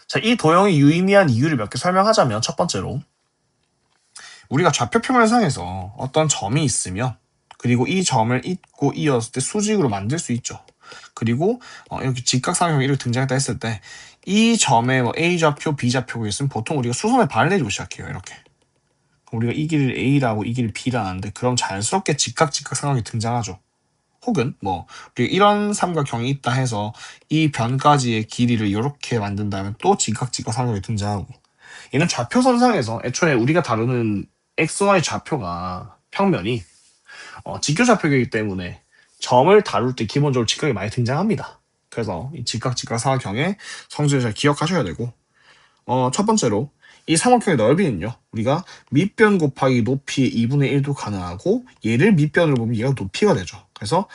자, 이 도형이 유의미한 이유를 몇 개 설명하자면, 첫 번째로 우리가 좌표평면상에서 어떤 점이 있으면, 그리고 이 점을 잇고 이었을 때 수직으로 만들 수 있죠. 그리고 이렇게 직각삼각형이 이렇게 등장했다 했을 때 이 점에 뭐 A좌표, B좌표가 있으면 보통 우리가 수선의 반을 내주고 시작해요. 이렇게. 우리가 이 길이를 A라고 이 길이를 B라 하는데, 그럼 자연스럽게 직각삼각형이 등장하죠. 혹은 뭐 우리가 이런 삼각형이 있다 해서 이 변까지의 길이를 이렇게 만든다면 또 직각삼각형이 등장하고, 얘는 좌표선상에서 애초에 우리가 다루는 XY 좌표가 평면이 직교좌표이기 때문에 점을 다룰 때 기본적으로 직각이 많이 등장합니다. 그래서 이 직각삼각형의 성질을 잘 기억하셔야 되고, 첫 번째로 이 삼각형의 넓이는요, 우리가 밑변 곱하기 높이의 2분의 1도 가능하고, 얘를 밑변으로 보면 얘가 높이가 되죠. 그래서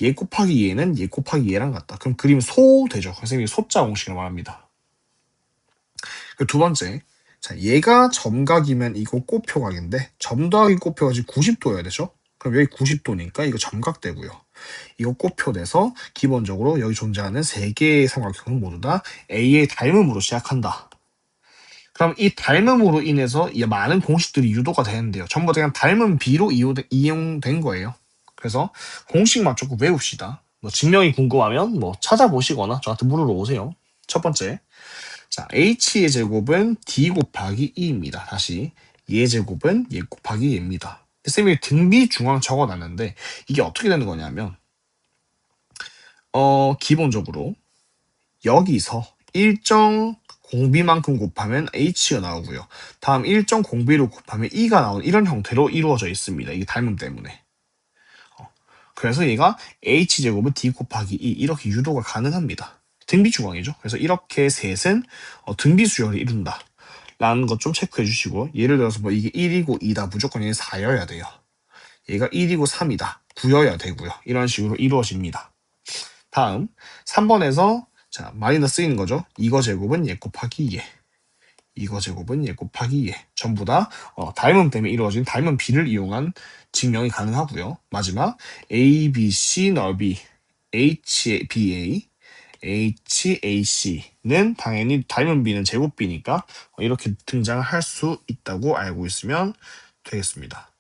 얘 곱하기 얘는 얘 곱하기 얘랑 같다. 그럼 그림 소 되죠. 그래서 이게 소자 공식을 말합니다. 그 두 번째, 자, 얘가 점각이면 이거 꼬표각인데, 점 더하기 꼬표가 지금 90도여야 되죠? 그럼 여기 90도니까 이거 점각되고요. 이거 꼬표돼서 기본적으로 여기 존재하는 3개의 삼각형은 모두 다 A의 닮음으로 시작한다. 그럼 이 닮음으로 인해서 이 많은 공식들이 유도가 되는데요. 전부 다 그냥 닮음 B로 이용된 거예요. 그래서 공식 맞춰서 외웁시다. 뭐 증명이 궁금하면 뭐 찾아보시거나 저한테 물으러 오세요. 첫 번째, 자, h의 제곱은 d 곱하기 2입니다. 다시 얘 제곱은 얘 곱하기 얘입니다. 쌤이 등비 중앙 적어놨는데 이게 어떻게 되는 거냐면, 기본적으로 여기서 일정 공비만큼 곱하면 h가 나오고요. 다음 일정 공비를 곱하면 2가 나오는 이런 형태로 이루어져 있습니다. 이게 닮음 때문에. 그래서 얘가 h제곱은 d 곱하기 2 이렇게 유도가 가능합니다. 등비 중앙이죠. 그래서 이렇게 셋은 등비 수열을 이룬다 라는 것 좀 체크해 주시고, 예를 들어서 뭐 이게 1이고 2다, 무조건 얘는 4여야 돼요. 얘가 1이고 3이다, 9여야 되고요. 이런 식으로 이루어집니다. 다음 3번에서 자, 마이너스인 거죠. 이거 제곱은 얘 곱하기 얘, 이거 제곱은 얘 곱하기 얘, 전부 다 닮음 때문에 이루어진 닮음 B를 이용한 증명이 가능하고요. 마지막 ABC 넓이 HBA, HAC는 당연히 닮은 B는 제곱 B니까 이렇게 등장할 수 있다고 알고 있으면 되겠습니다.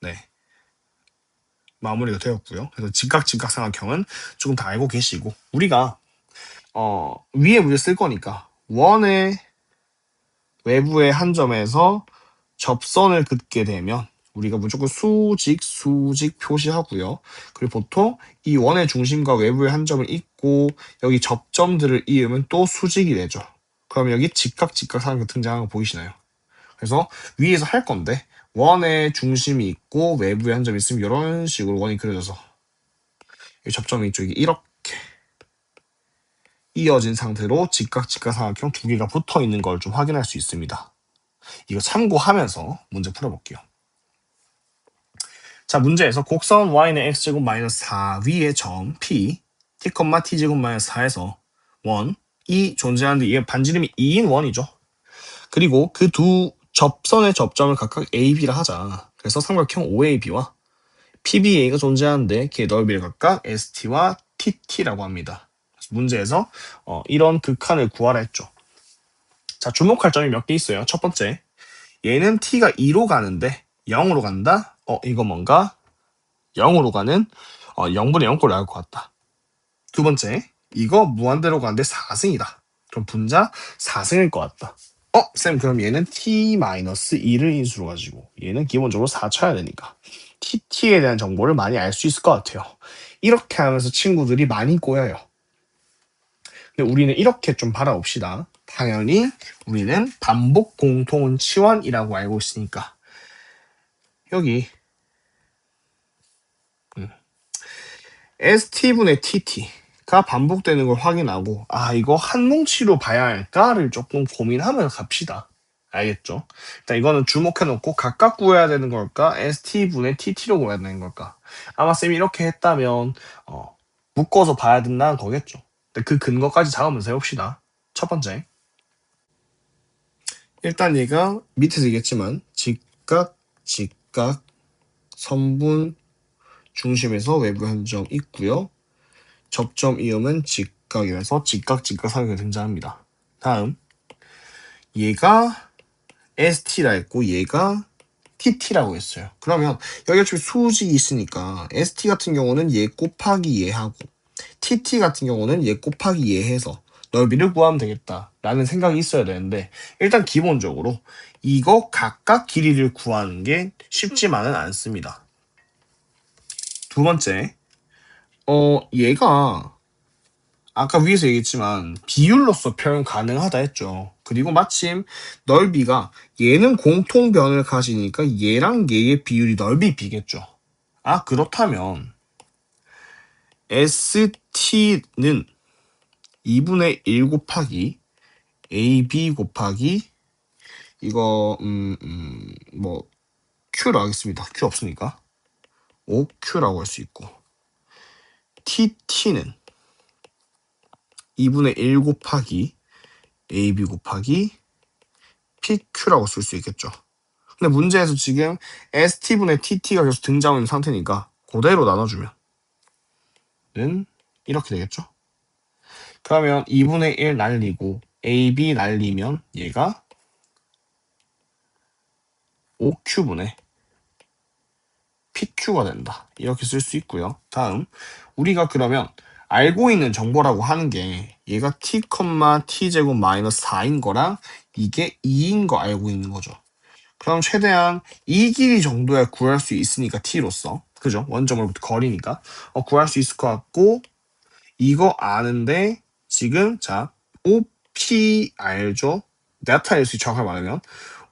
네, 마무리가 되었고요. 그래서 직각삼각형은 조금 다 알고 계시고, 우리가 위에 문제 쓸 거니까 원의 외부의 한 점에서 접선을 긋게 되면 우리가 무조건 수직 표시하고요. 그리고 보통 이 원의 중심과 외부의 한 점을 잇고 여기 접점들을 이으면 또 수직이 되죠. 그럼 여기 직각삼각형 등장하는 거 보이시나요? 그래서 위에서 할 건데 원의 중심이 있고 외부의 한 점이 있으면 이런 식으로 원이 그려져서 이 접점이 이쪽이 이렇게 이어진 상태로 직각삼각형 두 개가 붙어 있는 걸 좀 확인할 수 있습니다. 이거 참고하면서 문제 풀어볼게요. 자, 문제에서 곡선 y는 x제곱 마이너스 4 위의 점 p t, t제곱 마이너스 4에서 원이 존재하는데 이게 반지름이 2인 원이죠. 그리고 그 두 접선의 접점을 각각 a, b라 하자. 그래서 삼각형 OAB와 PBA가 존재하는데 걔 넓이를 각각 ST와 TT라고 합니다. 문제에서 이런 극한을 구하라 했죠. 자, 주목할 점이 몇 개 있어요. 첫 번째, 얘는 t가 2로 가는데 0으로 간다? 이거 뭔가? 0으로 가는 0분의 0꼴 나올 것 같다. 두 번째, 이거 무한대로 가는데 4승이다. 그럼 분자 4승일 것 같다. 쌤, 그럼 얘는 t-2를 인수로 가지고 얘는 기본적으로 4 쳐야 되니까 t에 대한 정보를 많이 알 수 있을 것 같아요. 이렇게 하면서 친구들이 많이 꼬여요. 근데 우리는 이렇게 좀 바라봅시다. 당연히 우리는 반복 공통 치환이라고 알고 있으니까 여기 ST분의 TT가 반복되는 걸 확인하고 이거 한 뭉치로 봐야 할까를 조금 고민하면서 갑시다. 알겠죠? 일단 이거는 주목해놓고 각각 구해야 되는 걸까? ST분의 TT로 구해야 되는 걸까? 아마 쌤이 이렇게 했다면 묶어서 봐야 된다는 거겠죠. 근데 그 근거까지 잡으면서 해봅시다. 첫 번째, 일단 얘가 밑에서 얘기했지만 직각, 선분 중심에서 외부 현점 있고요. 접점 이음은 직각이라서 직각 사각이 등장합니다. 다음, 얘가 ST라 했고 얘가 TT라고 했어요. 그러면 여기 어차피 수직이 있으니까 ST 같은 경우는 얘 곱하기 얘하고 TT 같은 경우는 얘 곱하기 얘 해서 넓이를 구하면 되겠다 라는 생각이 있어야 되는데 일단 기본적으로 이거 각각 길이를 구하는 게 쉽지만은 않습니다. 두 번째, 얘가 아까 위에서 얘기했지만 비율로서 표현 가능하다 했죠. 그리고 마침 넓이가 얘는 공통변을 가지니까 얘랑 얘의 비율이 넓이 비겠죠. 그렇다면 ST는 2분의 1 곱하기 AB 곱하기 이거 뭐 Q로 하겠습니다. Q 없으니까 5Q라고 할 수 있고 TT는 2분의 1 곱하기 AB 곱하기 PQ라고 쓸 수 있겠죠. 근데 문제에서 지금 ST분의 TT가 계속 등장하고 있는 상태니까 그대로 나눠주면 는 이렇게 되겠죠. 그러면 2분의 1 날리고 AB 날리면 얘가 5Q분의 PQ가 된다. 이렇게 쓸 수 있고요. 다음 우리가 그러면 알고 있는 정보라고 하는 게 얘가 t, t제곱 마이너스 4인 거랑 이게 2인 거 알고 있는 거죠. 그럼 최대한 이 길이 정도야 구할 수 있으니까 t로서 그죠? 원점으로부터 거리니까 구할 수 있을 것 같고 이거 아는데 지금 자 OP 알죠? 나타낼 수 정확하게 말하면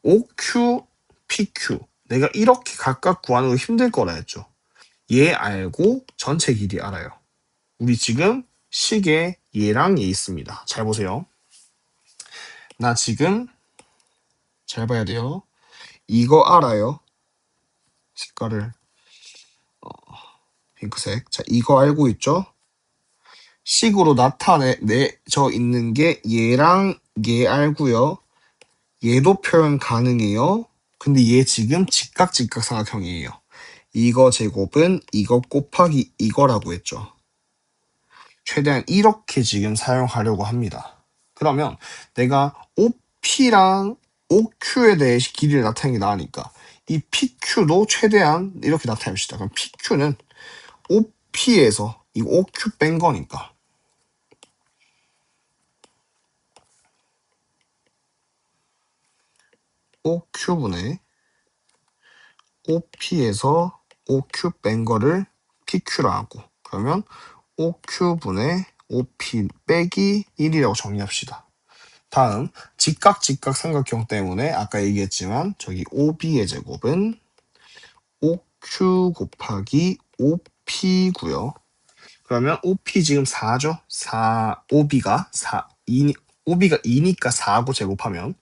OQ, PQ 내가 이렇게 각각 구하는 거 힘들 거라 했죠. 얘 알고 전체 길이 알아요. 우리 지금 식에 얘랑 얘 있습니다. 잘 보세요. 나 지금 잘 봐야 돼요. 이거 알아요. 색깔을 핑크색. 자, 이거 알고 있죠? 식으로 나타내져 있는 게 얘랑 얘 알고요. 얘도 표현 가능해요. 근데 얘 지금 직각 삼각형이에요. 이거 제곱은 이거 곱하기 이거라고 했죠. 최대한 이렇게 지금 사용하려고 합니다. 그러면 내가 OP랑 OQ에 대해 길이를 나타내는 게 나으니까 이 PQ도 최대한 이렇게 나타냅시다. 그럼 PQ는 OP에서 이 OQ 뺀 거니까 OQ분의 OP에서 OQ 뺀 거를 PQ로 하고 그러면 OQ분의 OP 빼기 1이라고 정리합시다. 다음 직각 삼각형 때문에 아까 얘기했지만 저기 OB의 제곱은 OQ 곱하기 OP고요. 그러면 OP 지금 4죠? 4 OB가 4 2 OB가 2니까 4하고 제곱하면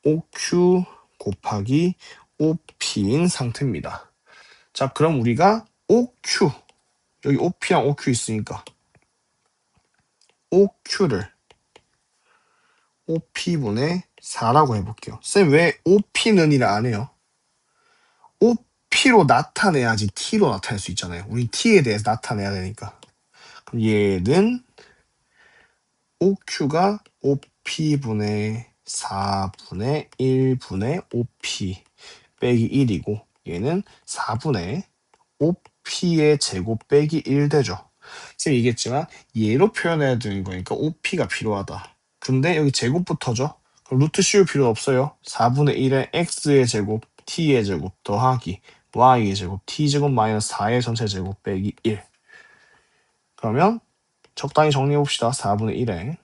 OQ 곱하기 OP인 상태입니다. 자, 그럼 우리가 OQ 여기 OP랑 OQ 있으니까 OQ를 OP분의 4라고 해볼게요. 쌤, 왜 OP는 이라 안 해요? OP로 나타내야지 T로 나타낼 수 있잖아요. 우리 T에 대해서 나타내야 되니까. 그럼 얘는 OQ가 OP분의 4분의 1분의 OP 빼기 1이고 얘는 4분의 5p의 제곱 빼기 1 되죠. 지금 얘기했지만 얘로 표현해야 되는 거니까 5p가 필요하다. 근데 여기 제곱부터죠. 그럼 루트 씌울 필요 없어요. 4분의 1의 x의 제곱, t의 제곱 더하기 y의 제곱, t제곱 마이너스 4의 전체 제곱 빼기 1. 그러면 적당히 정리해봅시다. 4분의 1에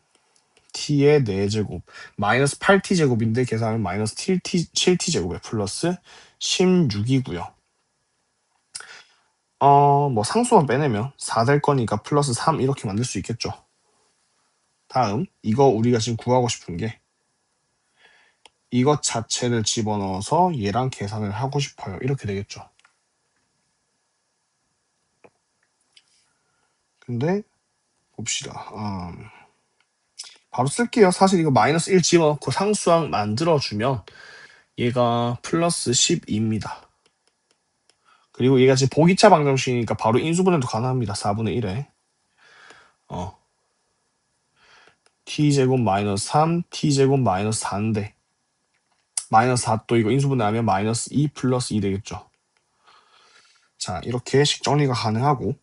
t의 4제곱 마이너스 8t제곱인데 계산하면 마이너스 7t제곱에 플러스 16이고요. 뭐 상수만 빼내면 4 될 거니까 플러스 3 이렇게 만들 수 있겠죠. 다음 이거 우리가 지금 구하고 싶은 게 이것 자체를 집어넣어서 얘랑 계산을 하고 싶어요. 이렇게 되겠죠. 근데 봅시다. 바로 쓸게요. 사실 이거 마이너스 1 집어넣고 상수항 만들어주면 얘가 플러스 12입니다. 그리고 얘가 지금 보기차 방정식이니까 바로 인수분해도 가능합니다. 4분의 1에 t제곱 마이너스 3, t제곱 마이너스 4인데 마이너스 4 또 이거 인수분해하면 마이너스 2 플러스 2 되겠죠. 자, 이렇게 식 정리가 가능하고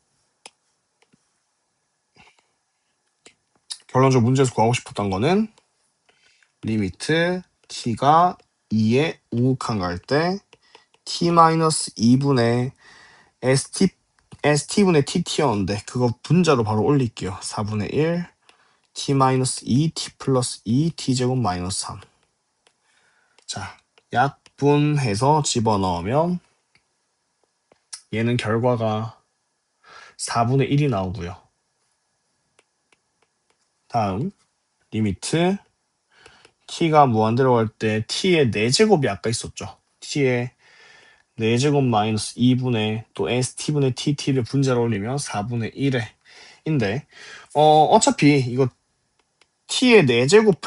결론적으로 문제에서 구하고 싶었던 거는 리미트 t가 2에 우극한 갈 때 t-2분의 st분의 tt였는데 그거 분자로 바로 올릴게요. 4분의 1 t-2 t 플러스 2 t제곱 마이너스 3. 자, 약분해서 집어넣으면 얘는 결과가 4분의 1이 나오고요. 다음 리미트 t가 무한대로 갈 때 t의 4제곱이 아까 있었죠. t의 4제곱 마이너스 2분의 또 st분의 tt를 분자로 올리면 4분의 1에 인데 어차피 이거 t의 4제곱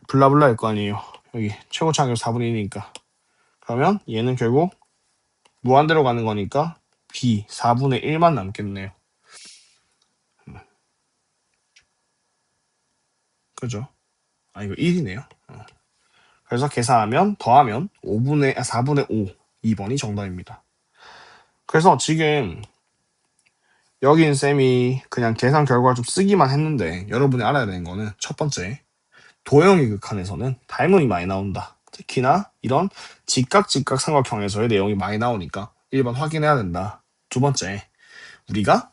블라블라일 거 아니에요. 여기 최고차항이 4분의 1이니까 그러면 얘는 결국 무한대로 가는 거니까 b 4분의 1만 남겠네요. 그죠? 이거 1이네요. 그래서 계산하면 더하면 4분의 5 2번이 정답입니다. 그래서 지금 여긴 쌤이 그냥 계산 결과를 좀 쓰기만 했는데 여러분이 알아야 되는 거는 첫 번째 도형의 극한에서는 닮음이 많이 나온다. 특히나 이런 직각 삼각형에서의 내용이 많이 나오니까 1번 확인해야 된다. 두 번째 우리가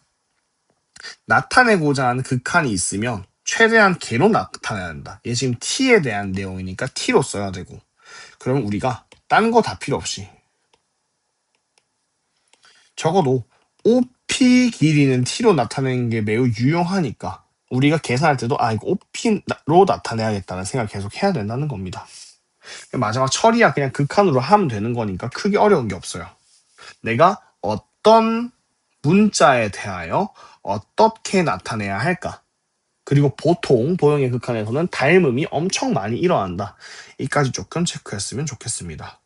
나타내고자 하는 극한이 있으면 최대한 개로 나타내야 된다. 얘 지금 t에 대한 내용이니까 t로 써야 되고 그럼 우리가 딴 거 다 필요 없이 적어도 OP 길이는 t로 나타내는 게 매우 유용하니까 우리가 계산할 때도 이거 OP로 나타내야겠다는 생각을 계속 해야 된다는 겁니다. 마지막 처리야 그냥 극한으로 하면 되는 거니까 크게 어려운 게 없어요. 내가 어떤 문자에 대하여 어떻게 나타내야 할까? 그리고 보통 도형의 극한에서는 닮음이 엄청 많이 일어난다. 이까지 조금 체크했으면 좋겠습니다.